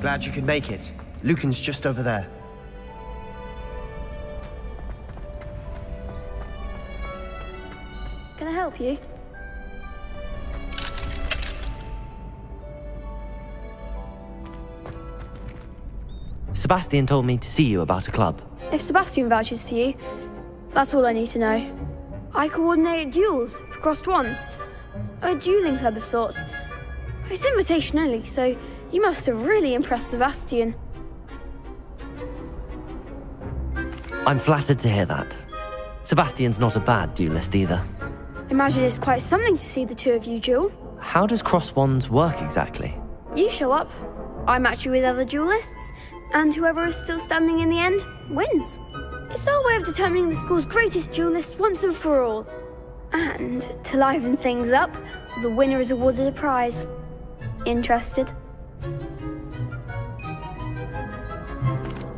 [SPEAKER 12] Glad you could make it. Lucan's just over there.
[SPEAKER 10] Can I help you?
[SPEAKER 15] Sebastian told me to see you about a club.
[SPEAKER 10] If Sebastian vouches for you, that's all I need to know. I coordinate duels for crossed ones. A dueling club of sorts. It's invitation only, so you must have really impressed Sebastian.
[SPEAKER 15] I'm flattered to hear that. Sebastian's not a bad duelist either.
[SPEAKER 10] Imagine it's quite something to see the two of you duel.
[SPEAKER 15] How does cross wands work exactly?
[SPEAKER 10] You show up, I match you with other duelists, and whoever is still standing in the end wins. It's our way of determining the school's greatest duelist once and for all. And to liven things up, the winner is awarded a prize. Interested?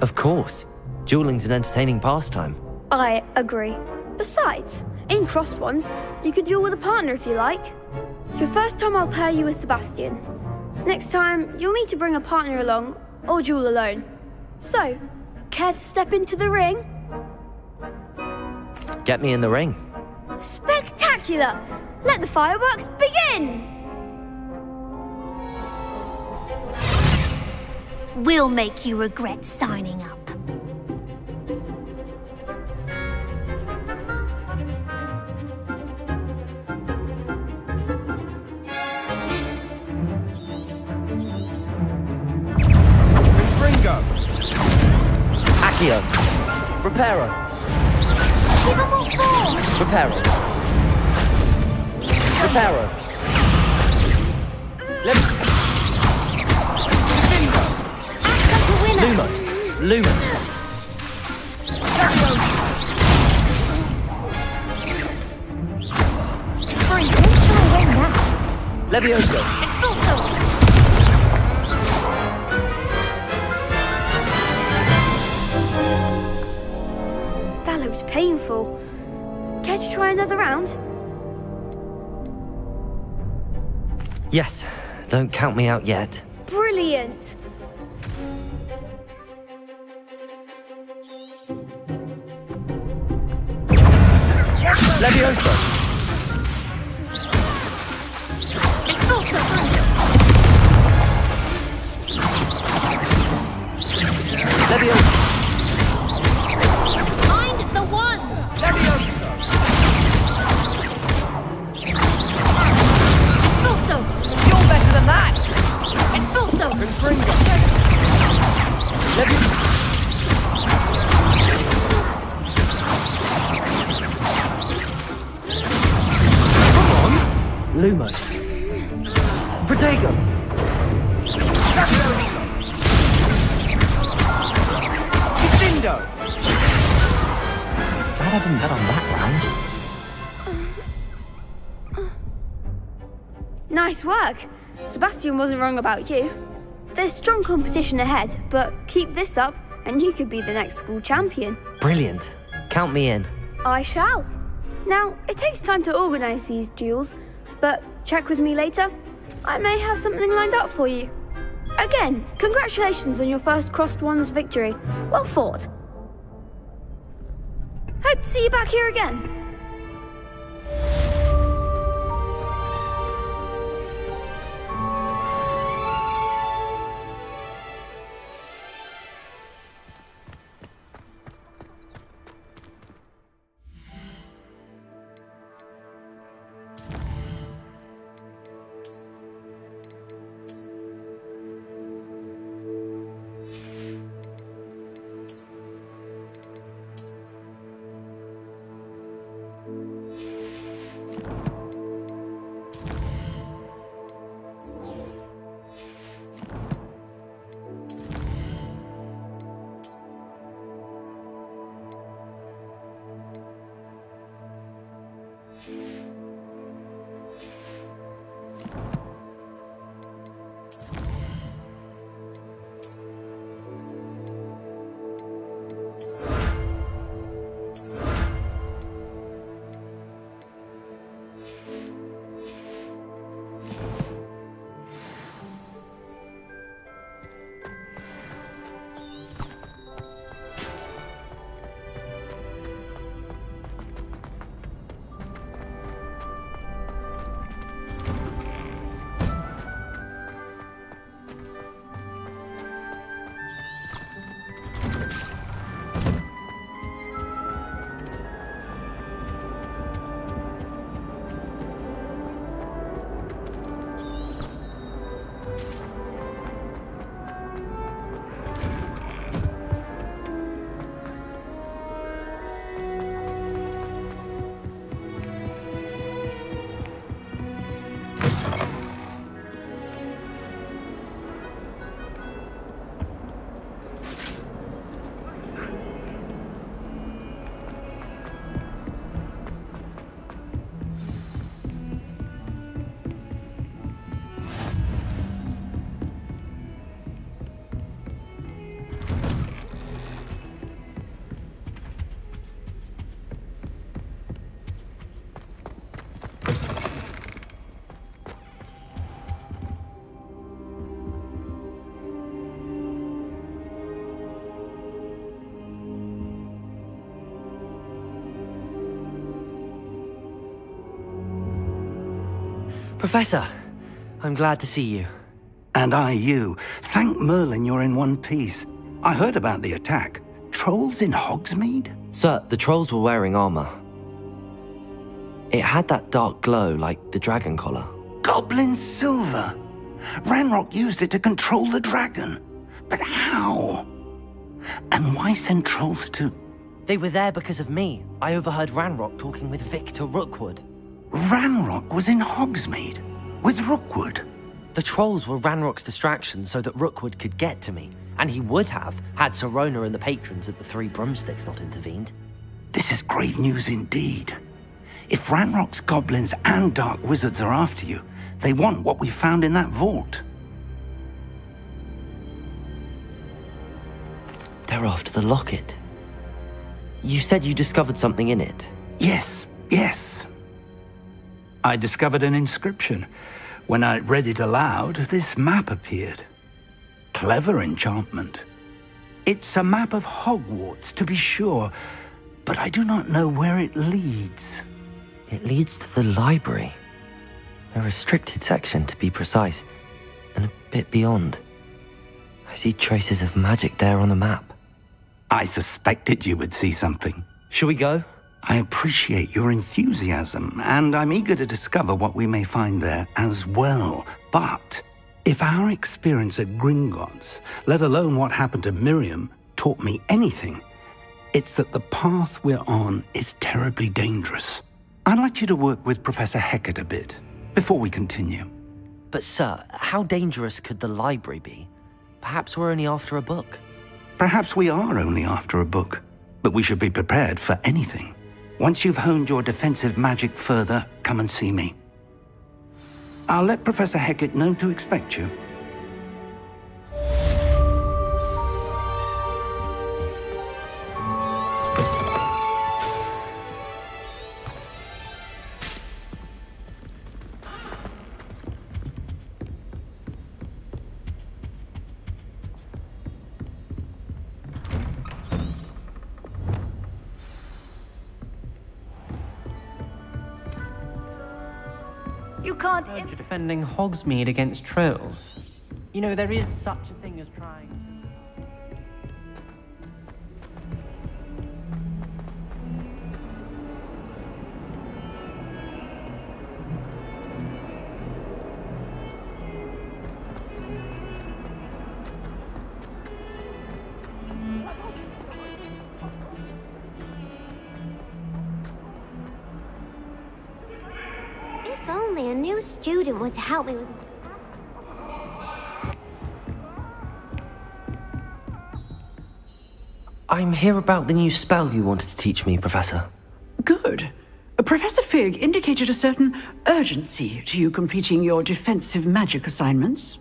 [SPEAKER 15] Of course. Dueling's an entertaining pastime.
[SPEAKER 10] I agree. Besides, in crossed ones, you could duel with a partner if you like. Your first time I'll pair you with Sebastian. Next time, you'll need to bring a partner along, or duel alone. So, care to step into the ring?
[SPEAKER 15] Get me in the ring.
[SPEAKER 10] Spectacular! Let the fireworks begin!
[SPEAKER 9] We'll make you regret signing up.
[SPEAKER 15] Accio. Reparo.
[SPEAKER 9] Give them all force!
[SPEAKER 15] Reparo. Reparo. Lumos. Lumos. Levioso.
[SPEAKER 10] That looks painful. Care to try another round?
[SPEAKER 15] Yes. Don't count me out yet.
[SPEAKER 10] Brilliant!
[SPEAKER 15] Levioso. Levioso.
[SPEAKER 9] Find the one!
[SPEAKER 15] Levioso.
[SPEAKER 10] Expulso!
[SPEAKER 15] You're better than that!
[SPEAKER 10] Expulso!
[SPEAKER 15] Confringo. Levioso. Lumos. Protego. Difindo. Glad I didn't bet on that round.
[SPEAKER 10] Nice work. Sebastian wasn't wrong about you. There's strong competition ahead, but keep this up and you could be the next school champion.
[SPEAKER 15] Brilliant. Count me in.
[SPEAKER 10] I shall. Now, it takes time to organise these duels, but check with me later. I may have something lined up for you. Again, congratulations on your first crossed ones victory. Well fought. Hope to see you back here again.
[SPEAKER 15] Professor, I'm glad to see you.
[SPEAKER 6] And I you. Thank Merlin you're in one piece. I heard about the attack. Trolls in Hogsmeade?
[SPEAKER 15] Sir, the trolls were wearing armor. It had that dark glow like the dragon collar.
[SPEAKER 6] Goblin silver! Ranrock used it to control the dragon. But how? And why send trolls to...
[SPEAKER 15] They were there because of me. I overheard Ranrock talking with Victor Rookwood.
[SPEAKER 6] Ranrock was in Hogsmeade? With Rookwood?
[SPEAKER 15] The trolls were Ranrock's distraction so that Rookwood could get to me. And he would have, had Sirona and the patrons at the Three Broomsticks not intervened.
[SPEAKER 6] This is grave news indeed. If Ranrock's goblins and dark wizards are after you, they want what we found in that vault.
[SPEAKER 15] They're after the locket. You said you discovered something in it.
[SPEAKER 6] Yes, yes. I discovered an inscription. When I read it aloud, this map appeared. Clever enchantment. It's a map of Hogwarts, to be sure, but I do not know where it leads.
[SPEAKER 15] It leads to the library. A restricted section, to be precise, and a bit beyond. I see traces of magic there on the map.
[SPEAKER 6] I suspected you would see something.
[SPEAKER 15] Shall we go?
[SPEAKER 6] I appreciate your enthusiasm, and I'm eager to discover what we may find there as well. But if our experience at Gringotts, let alone what happened to Miriam, taught me anything, it's that the path we're on is terribly dangerous. I'd like you to work with Professor Hecat a bit, before we continue.
[SPEAKER 15] But sir, how dangerous could the library be? Perhaps we're only after a book.
[SPEAKER 6] Perhaps we are only after a book, but we should be prepared for anything. Once you've honed your defensive magic further, come and see me. I'll let Professor Hecat know to expect you.
[SPEAKER 16] You can't...
[SPEAKER 11] You're defending Hogsmeade against trolls. You know, there is such a thing as trying...
[SPEAKER 10] If only a new student were to help me with...
[SPEAKER 15] I'm here about the new spell you wanted to teach me, Professor.
[SPEAKER 23] Good. Professor Fig indicated a certain urgency to you completing your defensive magic assignments.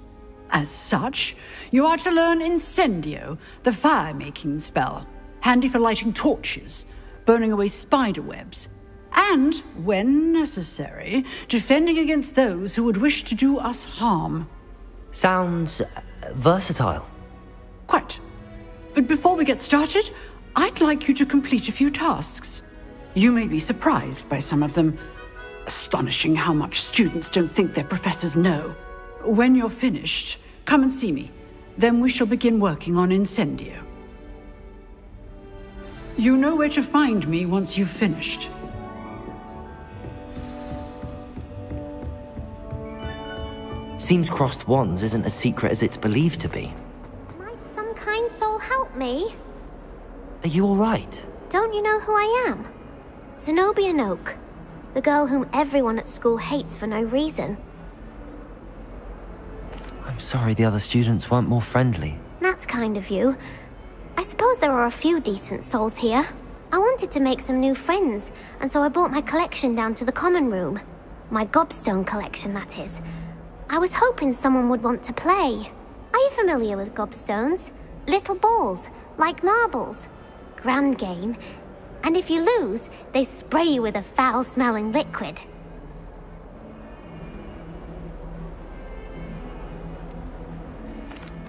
[SPEAKER 23] As such, you are to learn Incendio, the fire-making spell, handy for lighting torches, burning away spider webs, and, when necessary, defending against those who would wish to do us harm.
[SPEAKER 15] Sounds versatile.
[SPEAKER 23] Quite. But before we get started, I'd like you to complete a few tasks. You may be surprised by some of them. Astonishing how much students don't think their professors know. When you're finished, come and see me. Then we shall begin working on Incendio. You know where to find me once you've finished.
[SPEAKER 15] Seems crossed wands isn't as secret as it's believed to be.
[SPEAKER 10] Might some kind soul help me?
[SPEAKER 15] Are you all right?
[SPEAKER 10] Don't you know who I am? Zenobia Noak, the girl whom everyone at school hates for no reason.
[SPEAKER 15] I'm sorry the other students weren't more friendly.
[SPEAKER 10] That's kind of you. I suppose there are a few decent souls here. I wanted to make some new friends, and so I brought my collection down to the common room. My gobstone collection, that is. I was hoping someone would want to play. Are you familiar with gobstones? Little balls, like marbles. Grand game. And if you lose, they spray you with a foul-smelling liquid.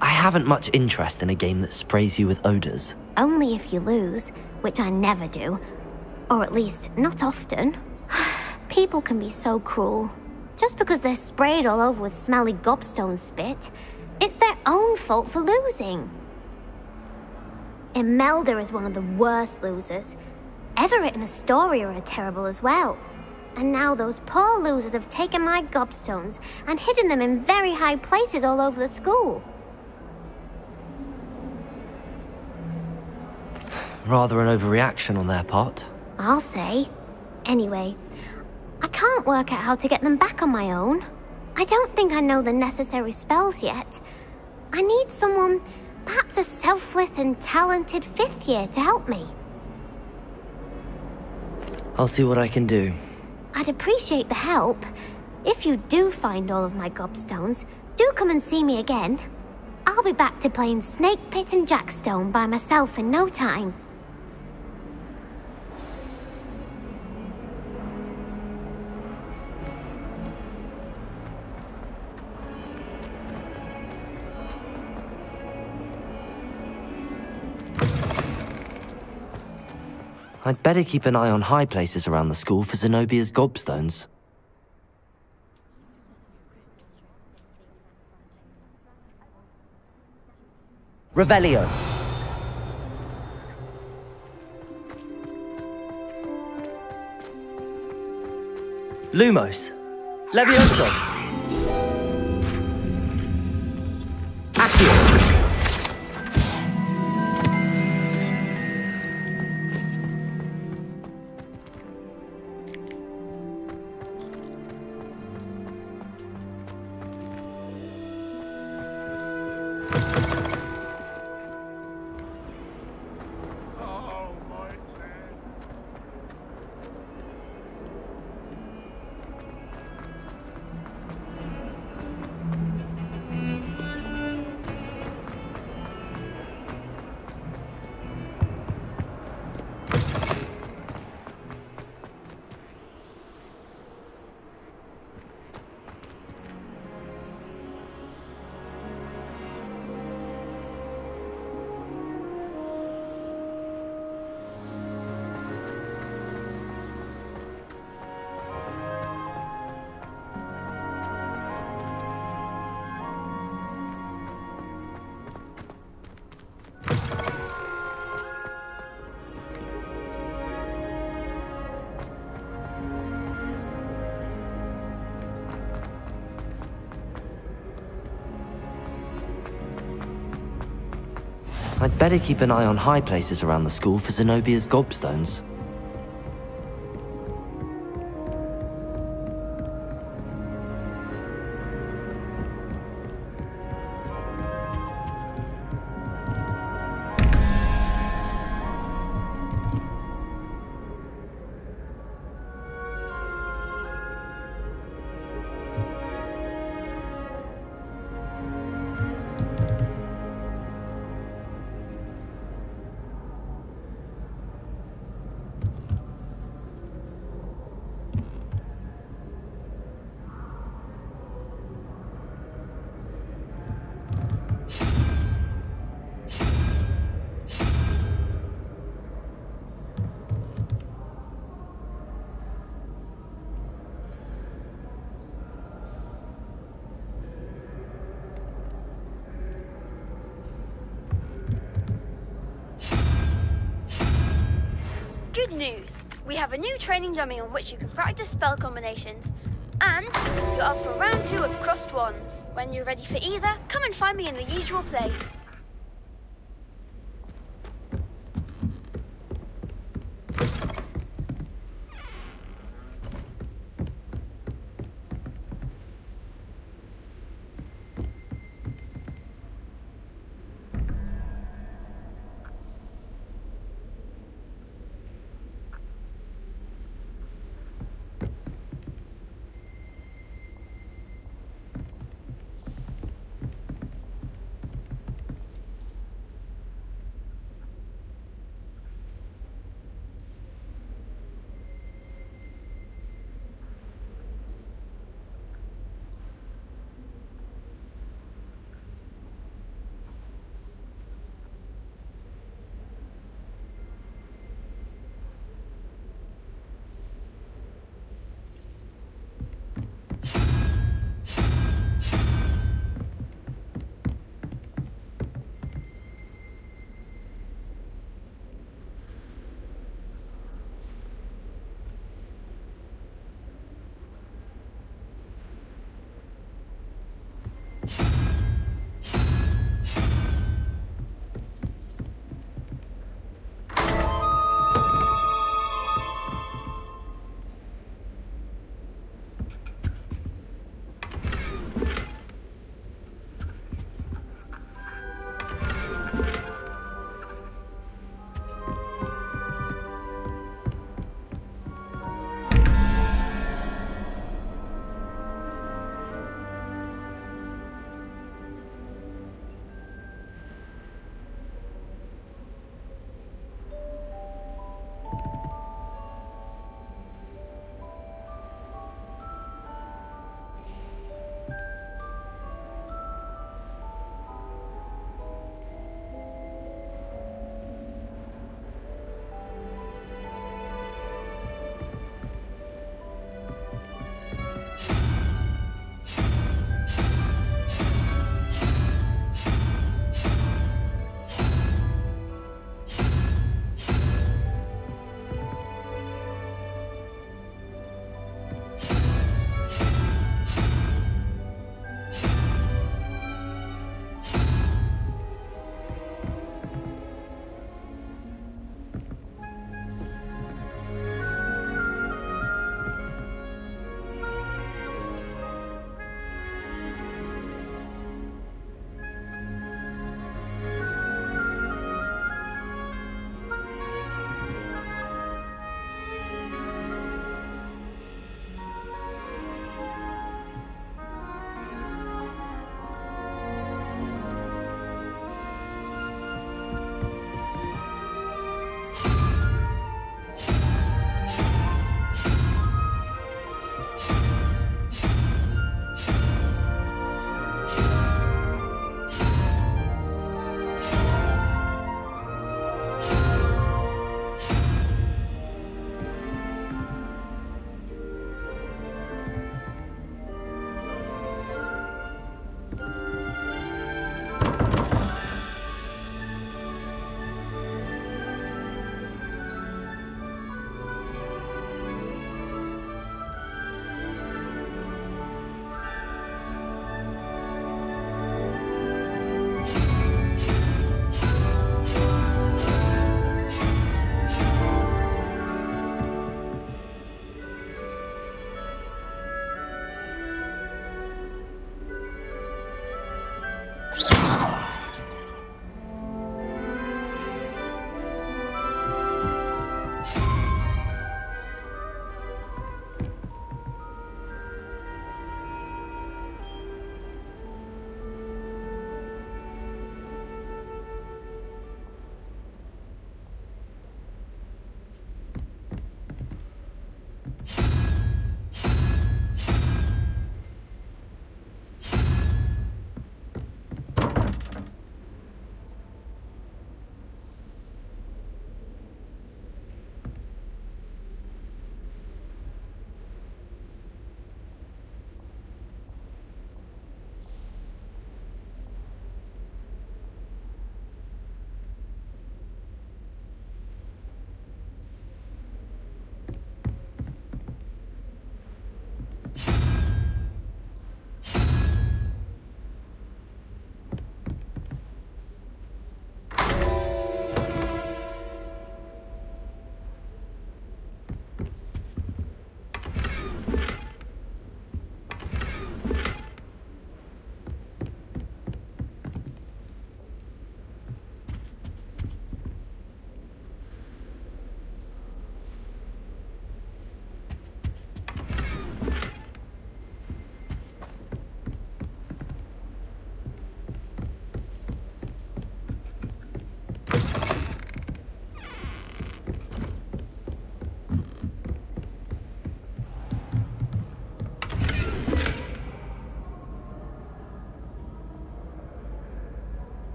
[SPEAKER 15] I haven't much interest in a game that sprays you with odors.
[SPEAKER 10] Only if you lose, which I never do. Or at least, not often. People can be so cruel. Just because they're sprayed all over with smelly gobstone spit, it's their own fault for losing. Imelda is one of the worst losers. Everett and Astoria are terrible as well. And now those poor losers have taken my gobstones and hidden them in very high places all over the school.
[SPEAKER 15] Rather an overreaction on their part.
[SPEAKER 10] I'll say. Anyway, I can't work out how to get them back on my own. I don't think I know the necessary spells yet. I need someone, perhaps a selfless and talented 5th year to help me.
[SPEAKER 15] I'll see what I can do.
[SPEAKER 10] I'd appreciate the help. If you do find all of my gobstones, do come and see me again. I'll be back to playing Snake Pit and Jackstone by myself in no time.
[SPEAKER 15] I'd better keep an eye on high places around the school for Zenobia's gobstones. Revelio. Lumos. Levioso. Accio. I'd better keep an eye on high places around the school for Zenobia's gobstones.
[SPEAKER 10] Good news! We have a new training dummy on which you can practice spell combinations. And you're up for round 2 of crossed wands. When you're ready for either, come and find me in the usual place.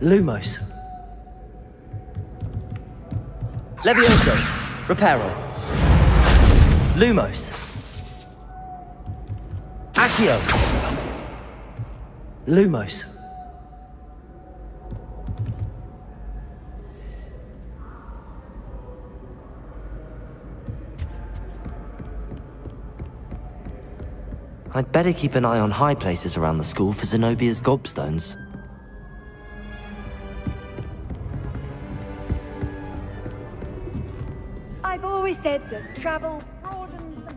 [SPEAKER 8] Lumos. Levioso. Reparo. Lumos. Accio. Lumos.
[SPEAKER 15] I'd better keep an eye on high places around the school for Zenobia's gobstones.
[SPEAKER 16] I've always said that travel broadens the mind.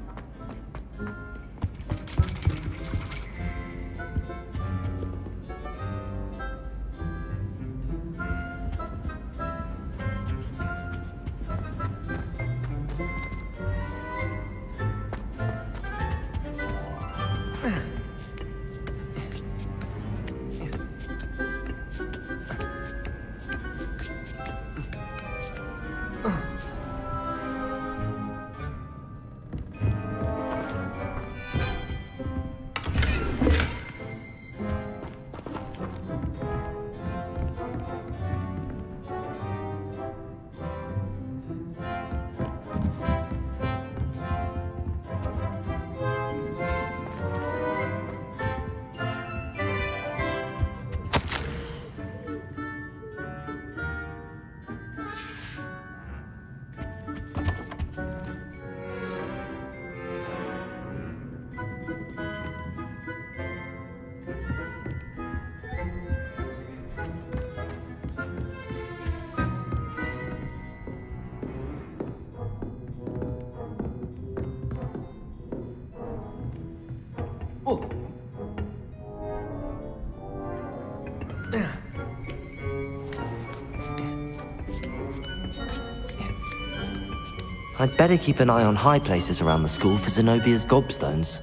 [SPEAKER 15] I'd better keep an eye on high places around the school for Zenobia's gobstones.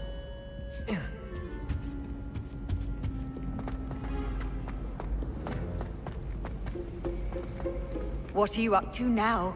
[SPEAKER 16] What are you up to now?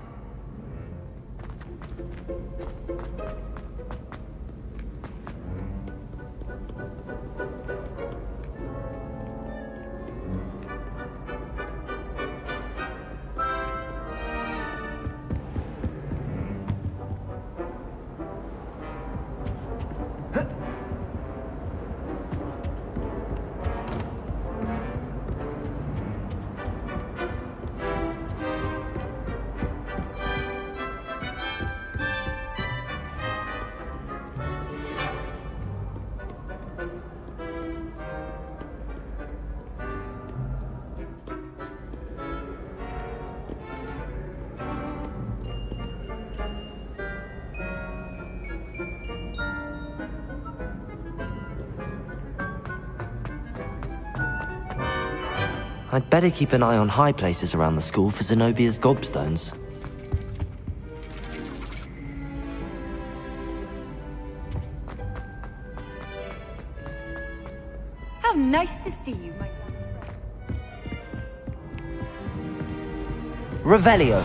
[SPEAKER 15] I'd better keep an eye on high places around the school for Zenobia's gobstones.
[SPEAKER 16] How nice to see you, my
[SPEAKER 8] Revelio.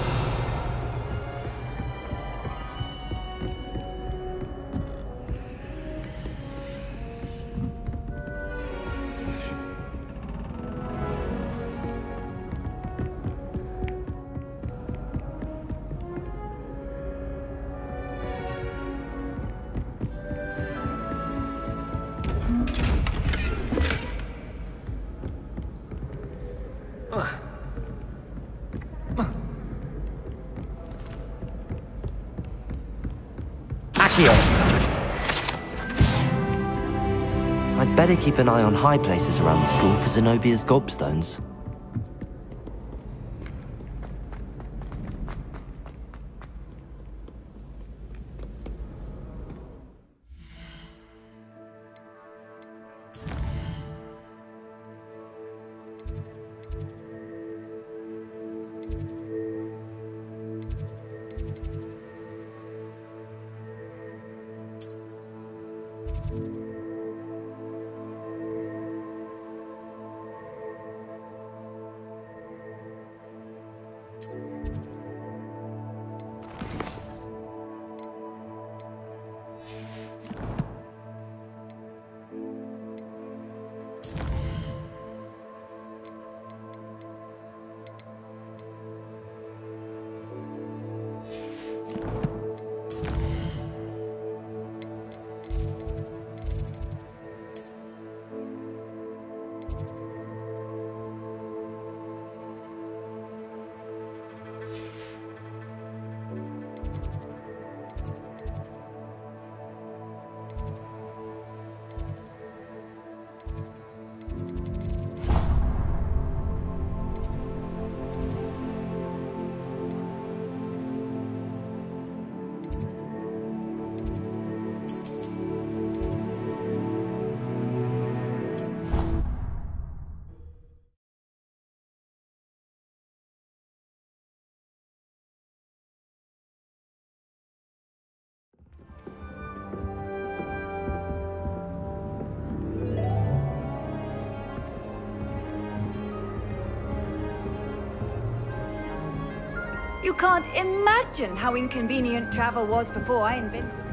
[SPEAKER 15] I'd better keep an eye on high places around the school for Zenobia's gobstones.
[SPEAKER 16] You can't imagine how inconvenient travel was before I invented...